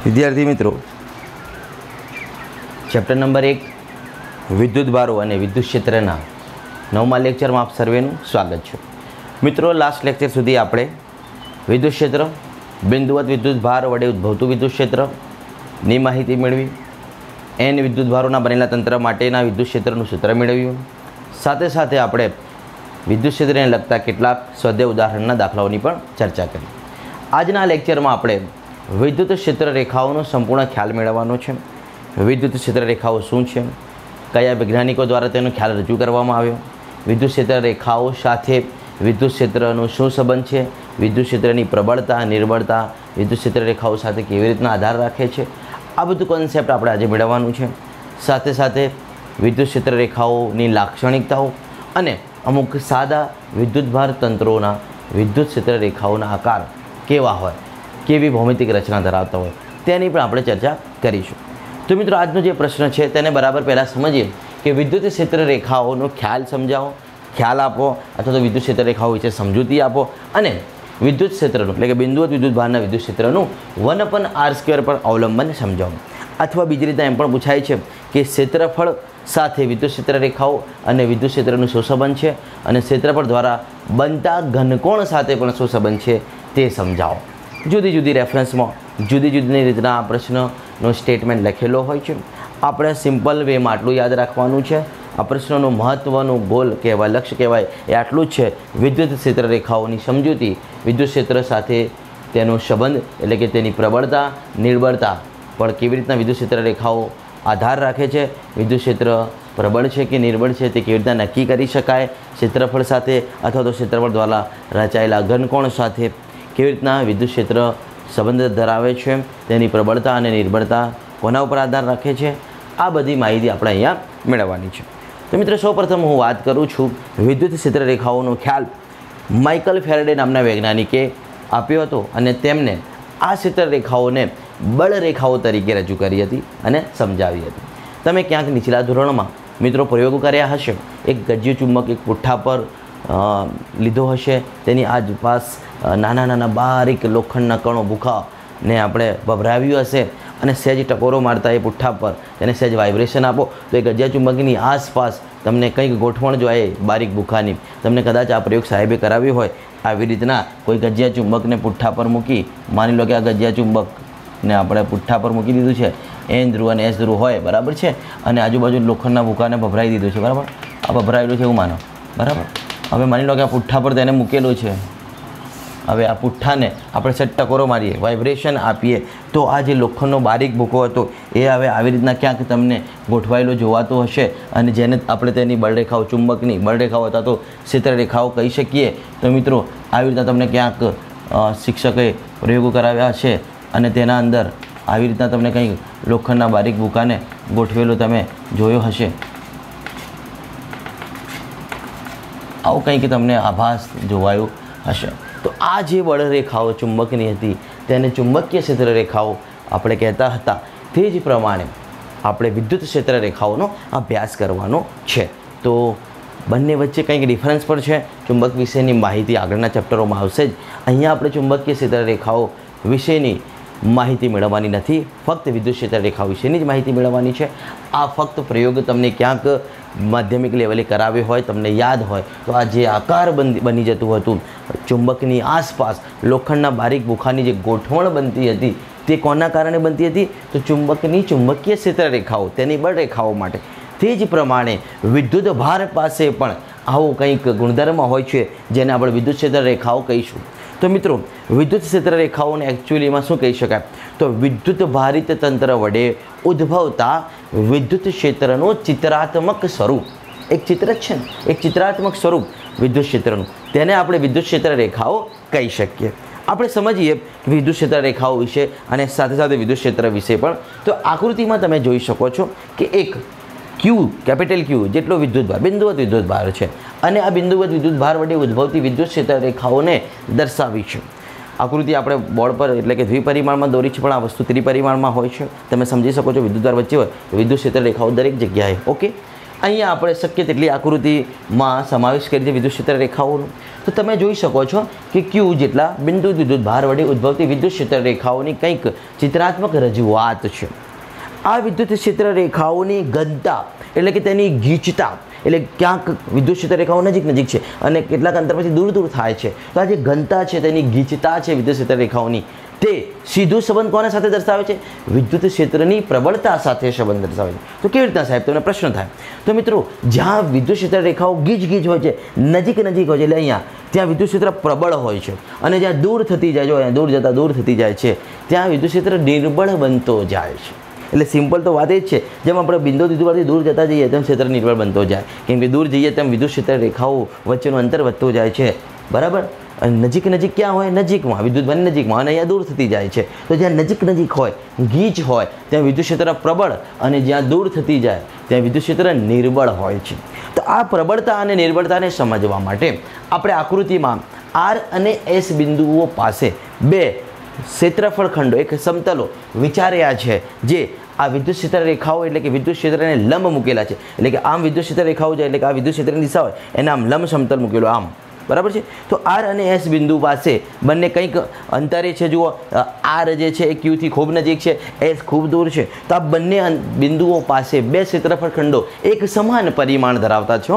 વિદ્યાર્થી મિત્રો, chapter number 1 વિદ્યુત ભારો અને વિદ્યુત ક્ષેત્રના 9મા લેક્ચરમાં આપ સર્વેનું સ્વાગત છે. મિત્રો, લાસ્ટ લેક્ચર સુધી આપણે વિદ્યુત ક્ષેત્ર, બિંદુવત વિદ્યુત ભાર વડે ઉદ્ભવતું વિદ્યુત ક્ષેત્રની માહિતી મેળવી, n વિદ્યુત ભારોના બનેલા તંત્ર માટેના વિદ્યુત ક્ષેત્રનું સૂત્ર મેળવ્યું. સાથે સાથે આપણે વિદ્યુત ક્ષેત્રને લગતા કેટલાક સ્વાધ્યાય ઉદાહરણના દાખલાઓની પણ ચર્ચા કરી. આજના લેક્ચરમાં આપણે વિદ્યુત ક્ષેત્ર રેખાઓનો સંપૂર્ણ ખ્યાલ મેળવવાનો છે. વિદ્યુત ક્ષેત્ર રેખાઓ શું છે, કયા વૈજ્ઞાનિકો દ્વારા તેનો ખ્યાલ રજૂ કરવામાં આવ્યો, વિદ્યુત ક્ષેત્ર રેખાઓ સાથે વિદ્યુત ક્ષેત્રનો શું સંબંધ છે, વિદ્યુત ક્ષેત્રની પ્રબળતા, નિર્બળતા વિદ્યુત ક્ષેત્ર રેખાઓ સાથે કેવી રીતના આધાર રાખે છે, આ બધું કોન્સેપ્ટ આપણે આજે મેળવવાનું છે. સાથે સાથે વિદ્યુત ક્ષેત્ર રેખાઓની લાક્ષણિકતાઓ અને અમુક સાદા વિદ્યુતભાર તંત્રોના વિદ્યુત ક્ષેત્ર રેખાઓના આકાર કેવા હોય, કેવી ભૌમિતિક રચના ધરાવતા હોય તેની પણ આપણે ચર્ચા કરીશું. તો મિત્રો, આજનો જે પ્રશ્ન છે તેને બરાબર પહેલાં સમજીએ કે વિદ્યુત ક્ષેત્ર રેખાઓનો ખ્યાલ સમજાવો, ખ્યાલ આપો, અથવા તો વિદ્યુત ક્ષેત્ર રેખાઓ વિશે સમજૂતી આપો અને વિદ્યુત ક્ષેત્રનું એટલે કે બિંદુવત વિદ્યુત ભારના વિદ્યુત ક્ષેત્રનું 1/r² પર અવલંબન સમજાવો. અથવા બીજી રીતે એમ પણ પૂછાય છે કે ક્ષેત્રફળ સાથે વિદ્યુત ક્ષેત્ર રેખાઓ અને વિદ્યુત ક્ષેત્રનું શું સંબંધ છે અને ક્ષેત્રફળ દ્વારા બનતા ઘનકોણ સાથે પણ શું સંબંધ છે તે સમજાવો. જુદી જુદી રેફરન્સમાં જુદી જુદી રીતના આ પ્રશ્નનો સ્ટેટમેન્ટ લખેલો હોય છે. આપણે સિમ્પલ વેમાં આટલું યાદ રાખવાનું છે. આ પ્રશ્નનું મહત્ત્વનું ગોલ કહેવાય, લક્ષ્ય કહેવાય એ આટલું જ છે: વિદ્યુત ક્ષેત્ર રેખાઓની સમજૂતી, વિદ્યુત ક્ષેત્ર સાથે તેનો સંબંધ એટલે કે તેની પ્રબળતા, નિર્બળતા પણ કેવી રીતના વિદ્યુત ક્ષેત્ર રેખાઓ આધાર રાખે છે, વિદ્યુત ક્ષેત્ર પ્રબળ છે કે નિર્બળ છે તે કેવી રીતના નક્કી કરી શકાય, ક્ષેત્રફળ સાથે અથવા તો ક્ષેત્રફળ દ્વારા રચાયેલા ઘનકોણ સાથે કેવી રીતના વિદ્યુત ક્ષેત્ર સંબંધ ધરાવે છે, તેની પ્રબળતા અને નિર્બળતા કોના ઉપર આધાર રાખે છે, આ બધી માહિતી આપણે અહીંયા મેળવવાની છે. તો મિત્રો, સૌપ્રથમ હું વાત કરું છું વિદ્યુત ક્ષેત્ર રેખાઓનો ખ્યાલ માઇકલ ફેરાડે નામના વૈજ્ઞાનિકે આપ્યો હતો અને તેમને આ ક્ષેત્ર રેખાઓને બળ રેખાઓ તરીકે રજૂ કરી હતી અને સમજાવી હતી. તમે ક્યાંક નીચલા ધોરણમાં મિત્રો પ્રયોગો કર્યા હશે. એક ગજ્જુ ચુંબક એક પુઠ્ઠા પર લીધો હશે, તેની આસપાસ નાના નાના બારીક લોખંડના કણો ભૂખાને આપણે ભભરાવ્યું હશે અને સહેજ ટકોરો મારતા એ પુઠ્ઠા પર તેને સહેજ વાઇબ્રેશન આપો તો એ ગજ્જા ચુંબકની આસપાસ તમને કંઈક ગોઠવણ જોઈએ બારીક ભૂખાની. તમને કદાચ આ પ્રયોગ સાહેબે કરાવ્યો હોય. આવી રીતના કોઈ ગજ્જા ચુંબકને પુઠ્ઠા પર મૂકી, માની લો કે આ ગજ્જા ચુંબકને આપણે પુઠ્ઠા પર મૂકી દીધું છે, N ધ્રુવ અને S ધ્રુવ હોય, બરાબર છે, અને આજુબાજુ લોખંડના ભૂખાને ભભરાઈ દીધું છે, બરાબર. આ ભભરાયેલું છે એવું માનો, બરાબર. હવે માની લો કે આ પુઠ્ઠા પર તેને મૂકેલું છે. હવે આ પુઠ્ઠાને આપણે સહેજ ટકોરો મારીએ, વાઇબ્રેશન આપીએ તો આ જે લોખંડનો બારીક ભૂકો હતો એ હવે આવી રીતના ક્યાંક તમને ગોઠવાયેલો જોવાતો હશે અને જેને આપણે તેની બળરેખાઓ, ચુંબકની બળરેખાઓ અથવા તો ક્ષેત્ર રેખાઓ કહી શકીએ. તો મિત્રો, આવી રીતના તમને ક્યાંક શિક્ષકે પ્રયોગો કરાવ્યા હશે અને તેના અંદર આવી રીતના તમને કંઈક લોખંડના બારીક ભૂકાને ગોઠવેલો તમે જોયો હશે. આવું કંઈક તમને આભાસ જોવાયું હશે. તો આ જે બળરેખાઓ ચુંબકની હતી તેને ચુંબકીય ક્ષેત્ર રેખાઓ આપણે કહેતા હતા. તે જ પ્રમાણે આપણે વિદ્યુત ક્ષેત્ર રેખાઓનો અભ્યાસ કરવાનો છે. તો બંને વચ્ચે કંઈક ડિફરન્સ પણ છે. ચુંબક વિશેની માહિતી આગળના ચેપ્ટરોમાં આવશે જ. અહીંયા આપણે ચુંબકીય ક્ષેત્ર રેખાઓ વિશેની માહિતી મેળવવાની નથી, ફક્ત વિદ્યુત ક્ષેત્ર રેખાઓ વિશેની જ માહિતી મેળવવાની છે. આ ફક્ત પ્રયોગ તમને ક્યાંક માધ્યમિક લેવલે કરાવ્યો હોય, તમને યાદ હોય તો આ જે આકાર બની જતું હતું ચુંબકની આસપાસ લોખંડના બારીક ભૂખાની જે ગોઠવણ બનતી હતી તે કોના કારણે બનતી હતી? તો ચુંબકની ચુંબકીય ક્ષેત્ર રેખાઓ, તેની બળ રેખાઓ માટે. તે જ પ્રમાણે વિદ્યુત ભાર પાસે પણ આવો કંઈક ગુણધર્મ હોય છે જેને આપણે વિદ્યુત ક્ષેત્ર રેખાઓ કહીશું. તો મિત્રો, વિદ્યુત ક્ષેત્ર રેખાઓને એકચ્યુઅલીમાં શું કહી શકાય? તો વિદ્યુત ભારિત તંત્ર વડે ઉદ્ભવતા વિદ્યુત ક્ષેત્રનું ચિત્રાત્મક સ્વરૂપ, એક ચિત્ર જ છે ને, એક ચિત્રાત્મક સ્વરૂપ વિદ્યુત ક્ષેત્રનું, તેને આપણે વિદ્યુત ક્ષેત્ર રેખાઓ કહી શકીએ. આપણે સમજીએ વિદ્યુત ક્ષેત્ર રેખાઓ વિશે અને સાથે સાથે વિદ્યુત ક્ષેત્ર વિશે પણ. તો આકૃતિમાં તમે જોઈ શકો છો કે એક ક્યુ, કેપિટલ ક્યુ જેટલો વિદ્યુતભાર, બિંદુવત વિદ્યુતભાર છે અને આ બિંદુવત વિદ્યુતભાર વડે ઉદ્ભવતી વિદ્યુત ક્ષેત્ર રેખાઓને દર્શાવી છે. આકૃતિ આપણે બોર્ડ પર એટલે કે દ્વિપરિમાણમાં દોરી છે, પણ આ વસ્તુ ત્રિપરિમાણમાં હોય છે. તમે સમજી શકો છો વિદ્યુતભાર વચ્ચે હોય તો વિદ્યુત ક્ષેત્ર રેખાઓ દરેક જગ્યાએ. ઓકે, અહીંયા આપણે શક્ય તેટલી આકૃતિમાં સમાવેશ કરી છે વિદ્યુત ક્ષેત્ર રેખાઓનો. તો તમે જોઈ શકો છો કે ક્યુ જેટલા બિંદુ વિદ્યુત ભાર વડે ઉદ્ભવતી વિદ્યુત ક્ષેત્ર રેખાઓની કંઈક ચિત્રાત્મક રજૂઆત છે. આ વિદ્યુત ક્ષેત્ર રેખાઓની ઘનતા એટલે કે તેની ગીચતા, એટલે ક્યાંક વિદ્યુત ક્ષેત્ર રેખાઓ નજીક છે અને કેટલાક અંતર પછી દૂર થાય છે. તો આ જે ઘનતા છે, તેની ગીચતા છે વિદ્યુત ક્ષેત્ર રેખાઓની, તે સીધો સંબંધ કોના સાથે દર્શાવે છે? વિદ્યુત ક્ષેત્રની પ્રબળતા સાથે સંબંધ દર્શાવે છે. તો કેવી રીતના સાહેબ? તમને પ્રશ્ન થાય. તો મિત્રો, જ્યાં વિદ્યુત ક્ષેત્ર રેખાઓ ગીચ હોય છે, નજીક હોય છે, એટલે અહીંયા ત્યાં વિદ્યુત ક્ષેત્ર પ્રબળ હોય છે, અને જ્યાં દૂર થતી જાય, જો અહીંયા દૂર થતી જાય છે, ત્યાં વિદ્યુત ક્ષેત્ર નિર્બળ બનતો જાય છે. એટલે સિમ્પલ તો વાત એ જ છે, જેમ આપણે બિંદુ વિદ્યુતમાંથી દૂર જતા જઈએ તેમ ક્ષેત્ર નિર્બળ બનતો જાય, કેમ કે દૂર જઈએ તેમ વિદ્યુત ક્ષેત્ર રેખાઓ વચ્ચેનું અંતર વધતું જાય છે, બરાબર. અને નજીક ક્યાં હોય? નજીકમાં, વિદ્યુતભારની નજીકમાં, અને અહીંયા દૂર થતી જાય છે. તો જ્યાં નજીક હોય, ગીચ હોય, ત્યાં વિદ્યુત ક્ષેત્ર પ્રબળ, અને જ્યાં દૂર થતી જાય ત્યાં વિદ્યુત ક્ષેત્ર નિર્બળ હોય છે. તો આ પ્રબળતા અને નિર્બળતાને સમજવા માટે આપણે આકૃતિમાં R અને S બિંદુઓ પાસે બે ક્ષેત્રફળ ખંડો, એક સમતલો વિચાર્યા છે, જે આ વિદ્યુત ક્ષેત્ર રેખાઓ એટલે કે વિદ્યુત ક્ષેત્રને લંબ મૂકેલા છે. એટલે કે આમ વિદ્યુત ક્ષેત્ર રેખાઓ જાય એટલે કે આ વિદ્યુત ક્ષેત્રની દિશા હોય એને આમ લંબ સમતલ મૂકેલો, આમ, બરાબર છે. તો R અને S બિંદુ પાસે બંને કંઈક અંતરે છે. જુઓ, R જે છે એ Qથી ખૂબ નજીક છે, S ખૂબ દૂર છે. તો આ બંને બિંદુઓ પાસે બે ક્ષેત્રફળ ખંડો એક સમાન પરિમાણ ધરાવતા છે,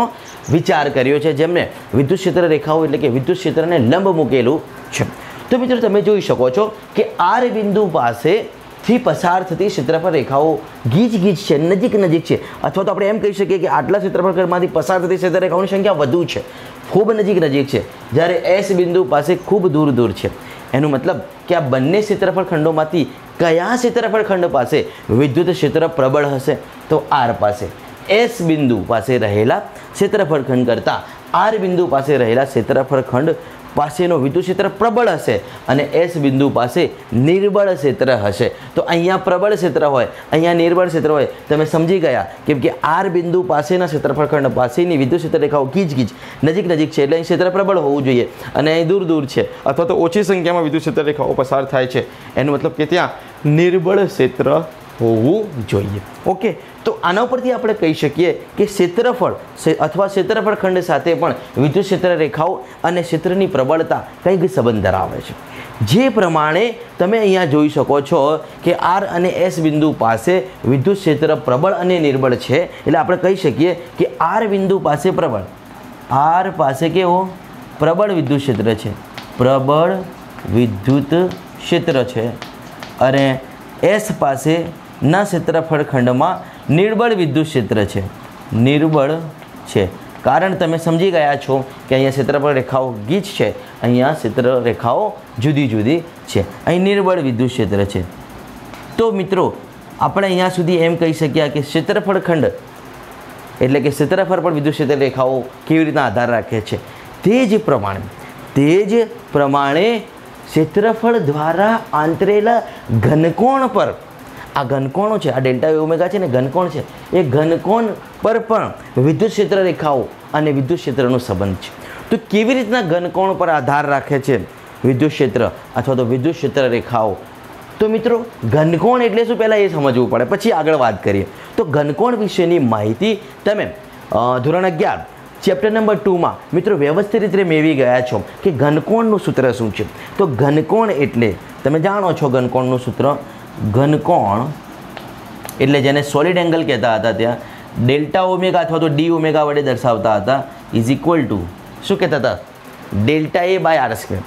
વિચાર કર્યો છે, જેમને વિદ્યુત ક્ષેત્ર રેખાઓ એટલે કે વિદ્યુત ક્ષેત્રને લંબ મૂકેલું છે. તો મિત્રો, તમે જોઈ શકો છો કે R બિંદુ પાસેથી પસાર થતી ક્ષેત્રફળ રેખાઓ ગીચ છે, નજીક છે, અથવા તો આપણે એમ કહી શકીએ કે આટલા ક્ષેત્રફળમાંથી પસાર થતી ક્ષેત્ર રેખાઓની સંખ્યા વધુ છે, ખૂબ નજીક છે, જ્યારે S બિંદુ પાસે ખૂબ દૂર છે. એનું મતલબ કે આ બંને ક્ષેત્રફળ ખંડોમાંથી કયા ક્ષેત્રફળ ખંડ પાસે વિદ્યુત ક્ષેત્ર પ્રબળ હશે? તો R પાસે. S બિંદુ પાસે રહેલા ક્ષેત્રફળ ખંડ કરતાં R બિંદુ પાસે રહેલા ક્ષેત્રફળ ખંડ પાસેનો વિદ્યુત ક્ષેત્ર પ્રબળ હશે, અને S બિંદુ પાસે નિર્બળ ક્ષેત્ર હશે. તો અહીંયા પ્રબળ ક્ષેત્ર હોય, અહીંયા નિર્બળ ક્ષેત્ર હોય, તમે સમજી ગયા. કેમ કે R બિંદુ પાસેના ક્ષેત્રફળ ખંડ પાસેની વિદ્યુત ક્ષેત્ર રેખાઓ નજીક છે, એટલે અહીં ક્ષેત્ર પ્રબળ હોવું જોઈએ, અને અહીં દૂર છે, અથવા તો ઓછી સંખ્યામાં વિદ્યુત ક્ષેત્ર રેખાઓ પસાર થાય છે. એનો મતલબ કે ત્યાં નિર્બળ ક્ષેત્ર હોવું જોઈએ. ઓકે, તો આના ઉપરથી આપણે કહી શકીએ કે ક્ષેત્રફળ અથવા ક્ષેત્રફળ ખંડ સાથે પણ વિદ્યુત ક્ષેત્ર રેખાઓ અને ક્ષેત્રની પ્રબળતા કંઈક સંબંધ ધરાવે છે. જે પ્રમાણે તમે અહીંયા જોઈ શકો છો કે R અને S બિંદુ પાસે વિદ્યુત ક્ષેત્ર પ્રબળ અને નિર્બળ છે, એટલે આપણે કહી શકીએ કે R બિંદુ પાસે પ્રબળ, R પાસે કેવો? પ્રબળ વિદ્યુત ક્ષેત્ર છે, પ્રબળ વિદ્યુત ક્ષેત્ર છે, અને S પાસે ના ક્ષેત્રફળ ખંડમાં નિર્બળ વિદ્યુત ક્ષેત્ર છે, નિર્બળ છે. કારણ તમે સમજી ગયા છો કે અહીંયા ક્ષેત્રફળ રેખાઓ ગીચ છે, અહીંયા ક્ષેત્ર રેખાઓ જુદી છે, અહીં નિર્બળ વિદ્યુત ક્ષેત્ર છે. તો મિત્રો, આપણે અહીંયા સુધી એમ કહી શકીએ કે ક્ષેત્રફળ ખંડ એટલે કે ક્ષેત્રફળ પર વિદ્યુત ક્ષેત્ર રેખાઓ કેવી રીતના આધાર રાખે છે, તે જ પ્રમાણે ક્ષેત્રફળ દ્વારા આંતરેલા ઘનકોણ પર, આ ઘનકોણો છે, આ ડેલ્ટા ઓમેગા છે ને, ઘનકોણ છે, એ ઘનકોણ પર પણ વિદ્યુત ક્ષેત્ર રેખાઓ અને વિદ્યુત ક્ષેત્રનો સંબંધ છે. તો કેવી રીતના ઘનકોણ પર આધાર રાખે છે વિદ્યુત ક્ષેત્ર અથવા તો વિદ્યુત ક્ષેત્ર રેખાઓ? તો મિત્રો, ઘનકોણ એટલે શું પહેલાં એ સમજવું પડે, પછી આગળ વાત કરીએ. તો ઘનકોણ વિશેની માહિતી તમે ધોરણ 11 ચેપ્ટર નંબર 2માં મિત્રો વ્યવસ્થિત રીતે મેળવી ગયા છો કે ઘનકોણનું સૂત્ર શું છે. તો ઘનકોણ એટલે તમે જાણો છો, ઘનકોણનું સૂત્ર, ઘનકોણ એટલે જેને સોલિડ એંગલ કહેતા હતા, ત્યાં ડેલ્ટા ઓમેગા અથવા તો ડી ઓમેગા વડે દર્શાવતા હતા, ઇઝ ઇક્વલ ટુ શું કહેતા હતા? Delta A by R square.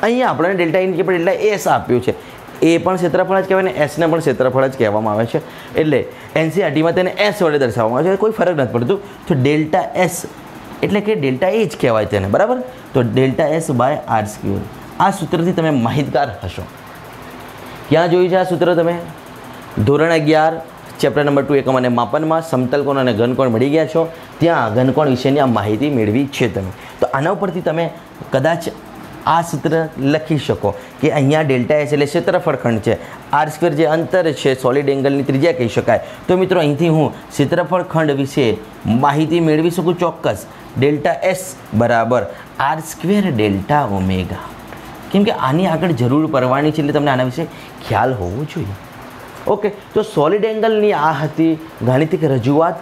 અહીંયા આપણે ડેલ્ટા એની જગ્યાએ ડેલ્ટા એસ આપ્યું છે. એ પણ ક્ષેત્રફળ જ કહેવાય ને એસને પણ ક્ષેત્રફળ જ કહેવામાં આવે છે, એટલે NCERTમાં તેને એસ વડે દર્શાવવામાં આવે છે, કોઈ ફરક નથી પડતું. તો ડેલ્ટા એસ એટલે કે ડેલ્ટા એ જ કહેવાય તેને, બરાબર. તો delta S by R square, આ સૂત્રથી તમે માહિતગાર હશો. ક્યાં જોયું છે આ સૂત્ર? તમે ધોરણ 11 ચેપ્ટર નંબર 2 એકમ અને માપનમાં સમતલકોણ અને ઘનકોણ મળી ગયા છો, ત્યાં ઘનકોણ વિશેની આ માહિતી મેળવી છે તમે. તો આના ઉપરથી તમે કદાચ આ સૂત્ર લખી શકો કે અહીંયા ડેલ્ટા એસ એટલે ક્ષેત્રફળ ખંડ છે, R સ્ક્વેર જે અંતર છે, સોલિડ એંગલની ત્રિજ્યા કહી શકાય. તો મિત્રો, અહીંથી હું ક્ષેત્રફળ ખંડ વિશે માહિતી મેળવી શકું ચોક્કસ. ડેલ્ટા એસ બરાબર R સ્ક્વેર ડેલ્ટા ઓમેગા, કેમ કે આની આગળ જરૂર પડવાની છે, એટલે તમને આના વિશે ખ્યાલ હોવો જોઈએ. ઓકે, તો સોલિડ એંગલની આ હતી ગાણિતિક રજૂઆત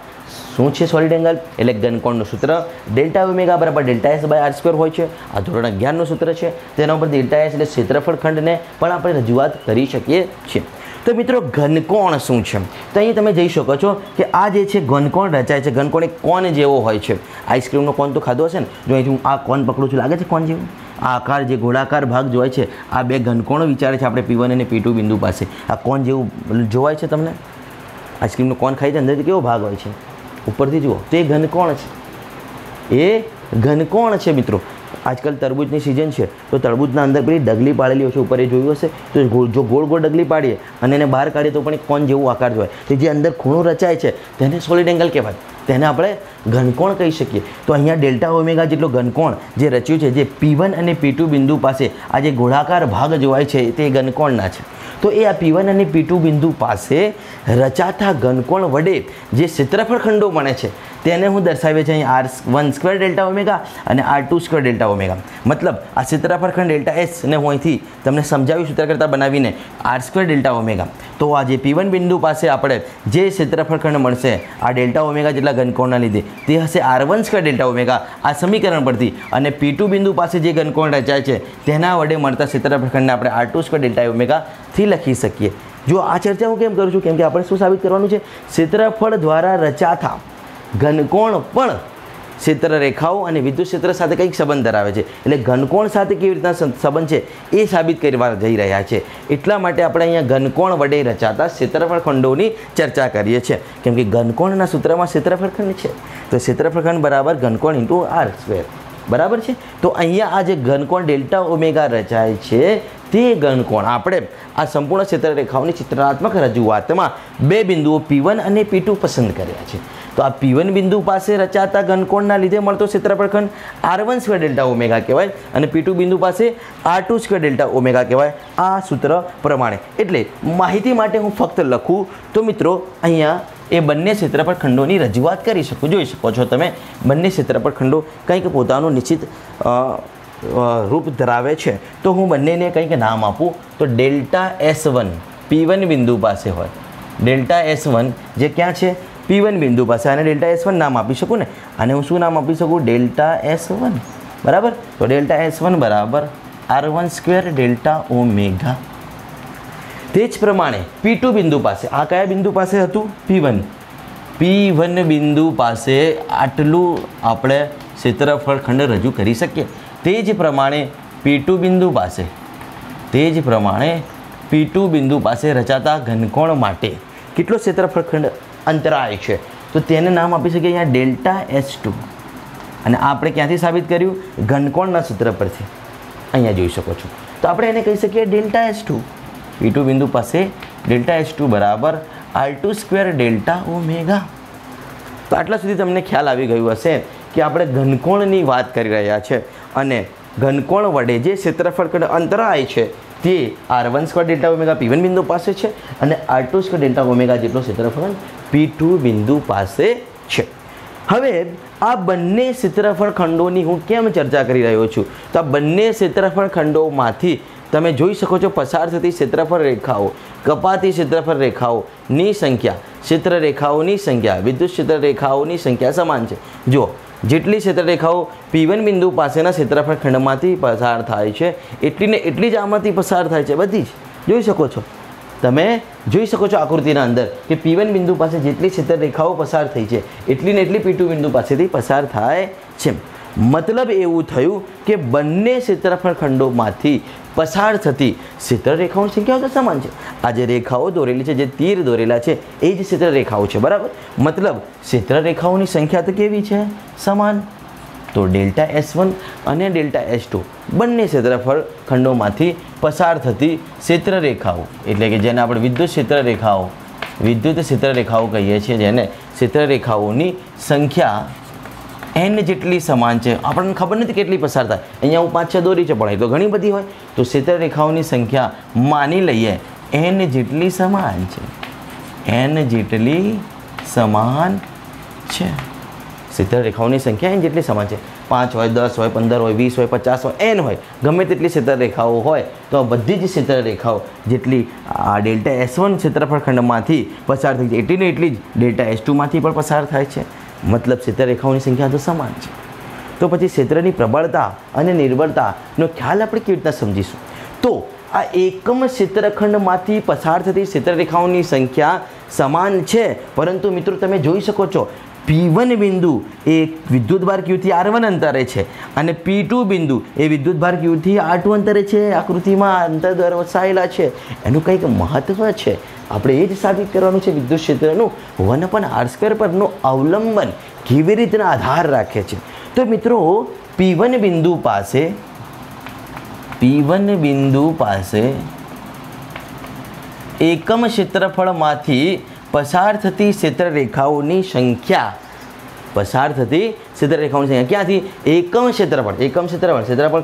શું છે સોલિડ એંગલ? એટલે ઘનકોણનું સૂત્ર ડેલ્ટા ઓમેગા બરાબર delta S by R square હોય છે. આ ધોરણ 11નું સૂત્ર છે. તેના ઉપર ડેલ્ટા એસ એટલે ક્ષેત્રફળ ખંડને પણ આપણે રજૂઆત કરી શકીએ છીએ. તો મિત્રો ઘનકોણ શું છે? તો અહીં તમે જઈ શકો છો કે આ જે છે ઘનકોણ રચાય છે. ઘનકોણ એક કોન જેવો હોય છે. આઈસ્ક્રીમનો કોન તો ખાધો હશે ને? જો અહીંથી હું આ કોન પકડું છું, લાગે છે કોન જેવું? આ આકાર જે ગોળાકાર ભાગ જોવાય છે, આ બે ઘનકોણો વિચારે છે આપણે P1 અને P2 બિંદુ પાસે. આ કોન જેવું જોવાય છે તમને? આઈસ્ક્રીમનો કોન ખાઈ છે, અંદરથી કેવો ભાગ હોય છે? ઉપરથી જુઓ તો એ ઘનકોણ છે. એ ઘનકોણ છે મિત્રો. આજકાલ તરબૂચની સિઝન છે તો તરબૂચના અંદર પેલી ડગલી પાડેલી હોય છે, ઉપર એ જોયું હશે. તો જો ગોળ ગોળ ડગલી પાડીએ અને એને બહાર કાઢીએ તો પણ એક કોન જેવું આકાર જોવાય. તો જે અંદર ખૂણો રચાય છે તેને સોલિડ એંગલ કહેવાય. તેને આપણે ઘનકોણ કહી શકીએ. તો અહીંયા ડેલ્ટા ઓમેગા જેટલો ઘનકોણ જે રચ્યું છે, જે P1 અને P2 બિંદુ પાસે આ જે ગોળાકાર ભાગ જોવાય છે તે ઘનકોણના છે. તો એ આ P1 અને P2 બિંદુ પાસે રચાતા ઘનકોણ વડે જે ક્ષેત્રફળ ખંડો બને છે તેને હું દર્શાવે છે અહીં R1 સ્ક્વેર ડેલ્ટા ઓમેગા અને R2 સ્ક્વેર ડેલ્ટા ઓમેગા. મતલબ આ ક્ષેત્રફળ ખંડ ડેલ્ટા એસ ને હું અહીંથી તમને સમજાવ્યું સૂત્ર કરતા બનાવીને R સ્ક્વેર ડેલ્ટા ઓમેગા. તો આ જે P1 બિંદુ પાસે આપણે જે ક્ષેત્રફળ ખંડ મળશે આ ડેલ્ટા ઓમેગા જેટલા ઘનકોણના લીધે તે હશે R1 સ્ક્વેર ડેલ્ટા ઓમેગા આ સમીકરણ પરથી. અને P2 બિંદુ પાસે જે ઘનકોણ રચાય છે તેના વડે મળતા ક્ષેત્રફળ ખંડને આપણે R2 સ્ક્વેર ડેલ્ટા ઓમેગાથી લખી શકીએ. જો આ ચર્ચા હું કેમ કરું છું? કેમ કે આપણે શું સાબિત કરવાનું છે? ક્ષેત્રફળ દ્વારા રચાતા ઘનકોણ પણ ક્ષેત્ર રેખાઓ અને વિદ્યુત ક્ષેત્ર સાથે કંઈક સંબંધ ધરાવે છે. એટલે ઘનકોણ સાથે કેવી રીતના સંબંધ છે એ સાબિત કરવા જઈ રહ્યા છે. એટલા માટે આપણે અહીંયા ઘનકોણ વડે રચાતા ક્ષેત્રફળ ખંડોની ચર્ચા કરીએ છીએ. કેમ કે ઘનકોણના સૂત્રમાં ક્ષેત્રફળ ખંડ છે. તો ક્ષેત્રફળ ખંડ બરાબર ઘનકોણ ઇન્ટુ આર સ્ક્વેર બરાબર છે. તો અહીંયા આ જે ઘનકોણ ડેલ્ટા ઓમેગા રચાય છે તે ઘનકોણ આપણે આ સંપૂર્ણ ક્ષેત્ર રેખાઓની ચિત્રાત્મક રજૂઆતમાં બે બિંદુઓ P1 અને P2 પસંદ કર્યા છે. તો આ P1 બિંદુ પાસે રચાતા ઘનકોણના લીધે મળતો ક્ષેત્રફળ ખંડ R1 સ્ક્વેર ડેલ્ટા ઓમેગા કહેવાય અને P2 બિંદુ પાસે R2 સ્ક્વેર ડેલ્ટા ઓમેગા કહેવાય આ સૂત્ર પ્રમાણે. એટલે માહિતી માટે હું ફક્ત લખું તો મિત્રો અહીંયા એ બંને ક્ષેત્રફળ ખંડોની રજૂઆત કરી શકું. જોઈ શકો છો તમે બંને ક્ષેત્રફળ ખંડો કંઈક પોતાનું નિશ્ચિત રૂપ ધરાવે છે. તો હું બંનેને કંઈક નામ આપું તો ડેલ્ટા S1 P1 બિંદુ પાસે હોય. ડેલ્ટા S1 જે ક્યાં છે? P1 બિંદુ પાસે. અને ડેલ્ટા S1 નામ આપી શકું ને? અને હું શું નામ આપી શકું? ડેલ્ટા S1 બરાબર. તો ડેલ્ટા S1 બરાબર R1 સ્ક્વેર ડેલ્ટા ઓમેગા. તે જ પ્રમાણે P2 બિંદુ પાસે, આ કયા બિંદુ પાસે હતું? P1 બિંદુ પાસે આટલું આપણે ક્ષેત્રફળ ખંડ રજૂ કરી શકીએ. તે જ પ્રમાણે P2 બિંદુ પાસે P2 બિંદુ પાસે રચાતા ઘનકોણ માટે કેટલો ક્ષેત્રફળ ખંડ અંતરાય છે? તો તેને નામ આપી શકીએ અહીંયા ડેલ્ટા S2. અને આપણે ક્યાંથી સાબિત કર્યું? ઘનકોણના સૂત્ર પરથી. અહીંયા જોઈ શકો છો. તો આપણે એને કહી શકીએ ડેલ્ટા S2. P2 બિંદુ પાસે ડેલ્ટા S2 બરાબર R2 સ્ક્વેર ડેલ્ટા ઓમેગા. તો આટલા સુધી તમને ખ્યાલ આવી ગયું હશે કે આપણે ઘનકોણની વાત કરી રહ્યા છે અને ઘનકોણ વડે જે ક્ષેત્રફળ ખંડ અંતરાય છે તે R1 square delta omega P1 બિંદુ પાસે છે અને R2 સ્ક્વેર ડેલ્ટા ઓમેગા જેટલો ક્ષેત્રફળ P2 બિંદુ પાસે છે. હવે આ બંને ક્ષેત્રફળ ખંડોની હું કેમ ચર્ચા કરી રહ્યો છું? તો આ બંને ક્ષેત્રફળ ખંડોમાંથી તમે જોઈ શકો છો પસાર થતી ક્ષેત્રફળ રેખાઓ, કપાતી ક્ષેત્રફળ રેખાઓની સંખ્યા, ક્ષેત્ર રેખાઓની સંખ્યા, વિદ્યુત ક્ષેત્ર રેખાઓની સંખ્યા સમાન છે. જો જેટલી ક્ષેત્ર રેખાઓ P1 બિંદુ પાસેના ક્ષેત્રફળ ખંડમાંથી પસાર થાય છે એટલી ને એટલી જ આમાંથી પસાર થાય છે. બધી જ જોઈ શકો છો. તમે જોઈ શકો છો આકૃતિના અંદર કે P1 બિંદુ પાસે જેટલી ક્ષેત્ર રેખાઓ પસાર થઈ છે એટલી ને એટલી P2 બિંદુ પાસેથી પસાર થાય છે. મતલબ એવું થયું કે બંને ક્ષેત્રફળ ખંડોમાંથી પસાર થતી ક્ષેત્ર રેખાઓની સંખ્યાઓ તો સમાન છે. આ જે રેખાઓ દોરેલી છે, જે તીર દોરેલા છે એ જ ક્ષેત્ર રેખાઓ છે બરાબર. મતલબ ક્ષેત્ર રેખાઓની સંખ્યા તો કેવી છે? સમાન. તો ડેલ્ટા S1 અને ડેલ્ટા S2 બંને ક્ષેત્રફળ ખંડોમાંથી પસાર થતી ક્ષેત્ર રેખાઓ એટલે કે જેને આપણે વિદ્યુત ક્ષેત્ર રેખાઓ કહીએ છીએ, જેને ક્ષેત્ર રેખાઓની સંખ્યા n જેટલી સમાન છે. આપણને ખબર નથી કેટલી પસાર થાય. અહીંયા હું 5-6 દોરી છે પણ એ તો ઘણી બધી હોય. તો ક્ષેત્ર રેખાઓની સંખ્યા માની લઈએ n જેટલી સમાન છે. n જેટલી સમાન છે. ક્ષેત્ર રેખાઓની સંખ્યા n જેટલી સમાન છે. 5 હોય, 10 હોય, 15 હોય, 20 હોય, 50 હોય, n હોય, ગમે તેટલી ક્ષેત્રરેખાઓ હોય તો આ બધી જ ક્ષેત્રરેખાઓ જેટલી આ ડેલ્ટા S1 ક્ષેત્રફળ ખંડમાંથી પસાર થઈ છે એટલી ને એટલી જ ડેલ્ટા S2માંથી પણ પસાર થાય છે. મતલબ ક્ષેત્રરેખાઓની સંખ્યા તો સમાન છે. તો પછી ક્ષેત્રની પ્રબળતા અને નિર્બળતાનો ખ્યાલ આપણે કેવી રીતના સમજીશું? તો આ એકમ ક્ષેત્રખંડમાંથી પસાર થતી ક્ષેત્રરેખાઓની સંખ્યા સમાન છે, પરંતુ મિત્રો તમે જોઈ શકો છો P1 બિંદુ એ વિદ્યુતભાર Qથી R1 અંતરે છે અને P2 બિંદુ એ વિદ્યુતભાર Qથી R2 અંતરે છે. આકૃતિમાં અંતર દર્શાવેલા છે. એનું કંઈક મહત્વ છે. આપણે એ જ સાબિત કરવાનું છે વિદ્યુત ક્ષેત્રનું 1/r² પરનું અવલંબન કેવી રીતના આધાર રાખે છે. તો મિત્રો P1 બિંદુ પાસે એકમ ક્ષેત્રફળમાંથી પસાર થતી ક્ષેત્રરેખાઓની સંખ્યા ક્યાંથી? એકમ ક્ષેત્રફળ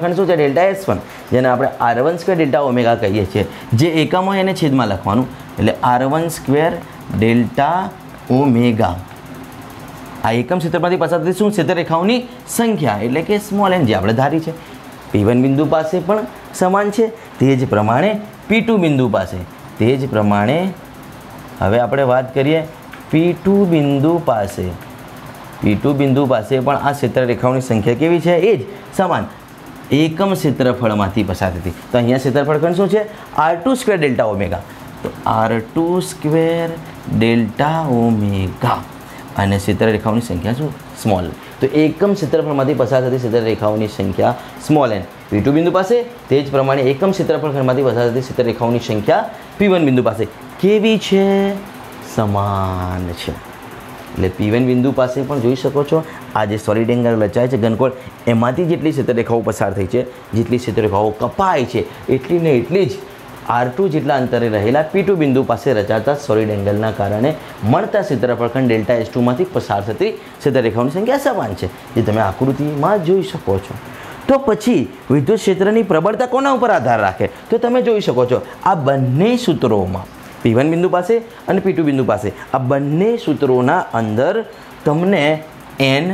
ખંડ શું છે? ડેલ્ટા S1, જેને આપણે R1² ડેલ્ટા ઓમેગા કહીએ છીએ. જે એકમ હોય એને છેદમાં લખવાનું, એટલે R1² ડેલ્ટા ઓમેગા. આ એકમ ક્ષેત્રમાંથી પસાર થતી શું? ક્ષેત્રરેખાઓની સંખ્યા, એટલે કે સ્મોલ n, જે આપણે ધારી છે. P1 બિંદુ પાસે પણ સમાન છે. તે જ પ્રમાણે P2 બિંદુ પાસે, તે જ પ્રમાણે હવે આપણે વાત કરીએ P2 બિંદુ પાસે પણ આ ક્ષેત્રરેખાઓની સંખ્યા કેવી છે? એ જ સમાન, એકમ ક્ષેત્રફળમાંથી પસાર થતી. તો અહીંયા ક્ષેત્રફળ ખંડ શું છે? R2² delta omega. તો R2² ડેલ્ટા ઓમેગા અને ક્ષેત્રરેખાઓની સંખ્યા શું? સ્મોલ. તો એકમ ક્ષેત્રફળમાંથી પસાર થતી ક્ષેત્રરેખાઓની સંખ્યા સ્મોલ n. P2 બિંદુ પાસે તે જ પ્રમાણે એકમ ક્ષેત્રફળ ખંડમાંથી પસાર થતી ક્ષેત્રરેખાઓની સંખ્યા P1 બિંદુ પાસે કેવી છે? સમાન છે. એટલે P1 બિંદુ પાસે પણ જોઈ શકો છો આ જે સોલિડ એંગલ રચાય છે ઘનકોણ, એમાંથી જેટલી ક્ષેત્રરેખાઓ પસાર થઈ છે, જેટલી ક્ષેત્રરેખાઓ કપાય છે, એટલી ને એટલી જ R2 જેટલા અંતરે રહેલા P2 બિંદુ પાસે રચાતા સોલિડ એંગલના કારણે મળતા ક્ષેત્રફળખંડ ડેલ્ટા S2માંથી પસાર થતી ક્ષેત્રરેખાઓની સંખ્યા સમાન છે, જે તમે આકૃતિમાં જોઈ શકો છો. તો પછી વિદ્યુત ક્ષેત્રની પ્રબળતા કોના ઉપર આધાર રાખે? તો તમે જોઈ શકો છો આ બંને સૂત્રોમાં P1 બિંદુ પાસે અને P2 બિંદુ પાસે આ બંને સૂત્રોના અંદર તમને n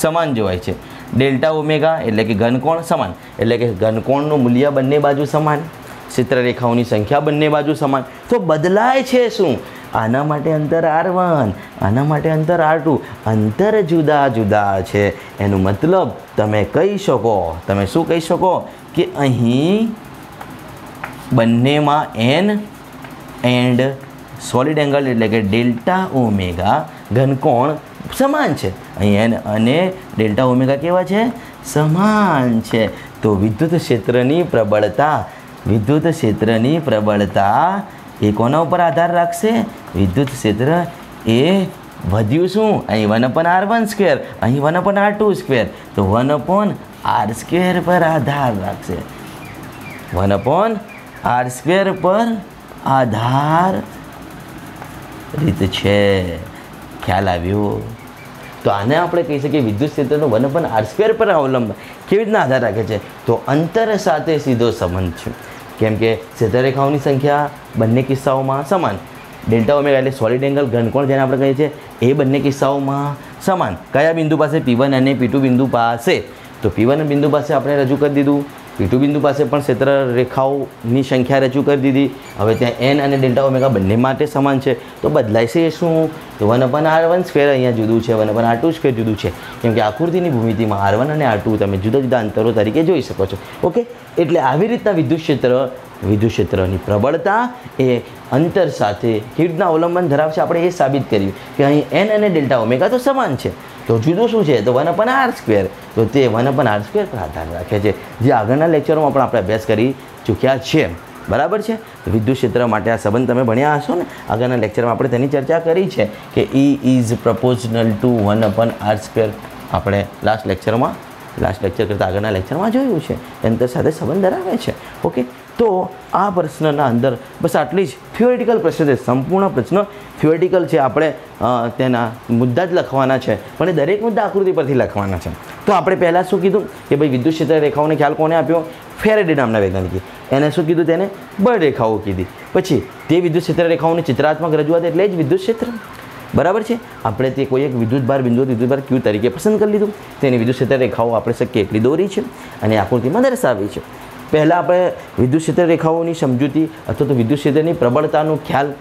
સમાન જોવાય છે. ડેલ્ટા ઓમેગા એટલે કે ઘનકોણ સમાન, એટલે કે ઘનકોણનું મૂલ્ય બંને બાજુ સમાન, ક્ષેત્રરેખાઓની સંખ્યા બંને બાજુ સમાન. તો બદલાય છે શું? આના માટે અંતર R1, આના માટે અંતર R2, અંતર જુદા જુદા છે. એનું મતલબ તમે કહી શકો, તમે શું કહી શકો કે અહીં બંનેમાં n એન્ડ સોલિડ એંગલ એટલે કે ડેલ્ટા ઓમેગા ઘનકોણ સમાન છે. અહીં n અને ડેલ્ટા ઓમેગા કેવા છે? સમાન છે. તો વિદ્યુત ક્ષેત્રની પ્રબળતા એ કોના ઉપર આધાર રાખશે? વિદ્યુત ક્ષેત્ર એ વધ્યું શું? અહીં 1/r1², અહીં 1/r2². તો 1/r² પર આધાર રાખશે. 1/r² પર આધારિત છે. ખ્યાલ આવ્યો? તો આને આપણે કહી શકીએ વિદ્યુત ક્ષેત્રનો 1/r² પર અવલંબન કેવી રીતના આધાર રાખે છે? તો અંતર સાથે સીધો સંબંધ છે. કેમ કે ક્ષેત્રરેખાઓની સંખ્યા બંને કિસ્સાઓમાં સમાન. ડેલ્ટા ઓમેગા એટલે સોલિડ એંગલ ઘનકોણ જેને આપણે કહીએ છીએ એ બંને કિસ્સાઓમાં સમાન. કયા બિંદુ પાસે? P1 અને P2 બિંદુ પાસે. તો P1 બિંદુ પાસે આપણે રજૂ કરી દીધું, P2 બિંદુ પાસે પણ ક્ષેત્રરેખાઓની સંખ્યા રજૂ કરી દીધી. હવે ત્યાં n અને ડેલ્ટા ઓમેગા બંને માટે સમાન છે. તો બદલાય છે શું? તો 1/r1² અહીંયા જુદું છે, 1/r2² જુદું છે. કેમ કે આકૃતિની ભૂમિતિમાં R1 અને R2 તમે જુદા જુદા અંતરો તરીકે જોઈ શકો છો. ઓકે, એટલે આવી રીતના વિદ્યુત ક્ષેત્રની પ્રબળતા એ અંતર સાથે કેવી રીતના અવલંબન ધરાવશે આપણે એ સાબિત કર્યું કે અહીં n અને ડેલ્ટા ઓમેગા તો સમાન છે, તો જુદું શું છે? તો 1/r². તો તે 1/r² પર આધાર રાખે છે, જે આગળના લેક્ચરોમાં પણ આપણે અભ્યાસ કરી ચૂક્યા છે. બરાબર છે? વિદ્યુત ક્ષેત્ર માટે આ સંબંધ તમે ભણ્યા હશો ને? આગળના લેક્ચરમાં આપણે તેની ચર્ચા કરી છે કે E ઇઝ પ્રપોઝનલ ટુ 1/r². આપણે લાસ્ટ લેક્ચર કરતાં આગળના લેક્ચરમાં જોયું છે. અંતર સાથે સંબંધ ધરાવે છે. ઓકે, તો આ પ્રશ્નના અંદર બસ આટલી જ થિયોરિટિકલ પ્રશ્ન છે. સંપૂર્ણ પ્રશ્ન થિયોરિટિકલ છે. આપણે તેના મુદ્દા જ લખવાના છે, પણ એ દરેક મુદ્દા આકૃતિ પરથી લખવાના છે. તો આપણે પહેલાં શું કીધું કે ભાઈ વિદ્યુત ક્ષેત્ર રેખાઓને ખ્યાલ કોને આપ્યો? ફેરેડે નામના વૈજ્ઞાનિકે. એને શું કીધું? તેને બળ રેખાઓ કીધી. પછી તે વિદ્યુત ક્ષેત્ર રેખાઓની ચિત્રાત્મક રજૂઆત એટલે જ વિદ્યુત ક્ષેત્ર. બરાબર છે. આપણે તે કોઈ એક વિદ્યુતભાર બિંદુવત વિદ્યુતભાર ક્યુ તરીકે પસંદ કરી લીધું. તેની વિદ્યુત ક્ષેત્ર રેખાઓ આપણે શક્ય એટલી દોરી છે અને આકૃતિમાં દર્શાવી છે. પહેલાં આપણે વિદ્યુત ક્ષેત્ર રેખાઓની સમજૂતી અથવા તો વિદ્યુત ક્ષેત્રની પ્રબળતાનો ખ્યાલ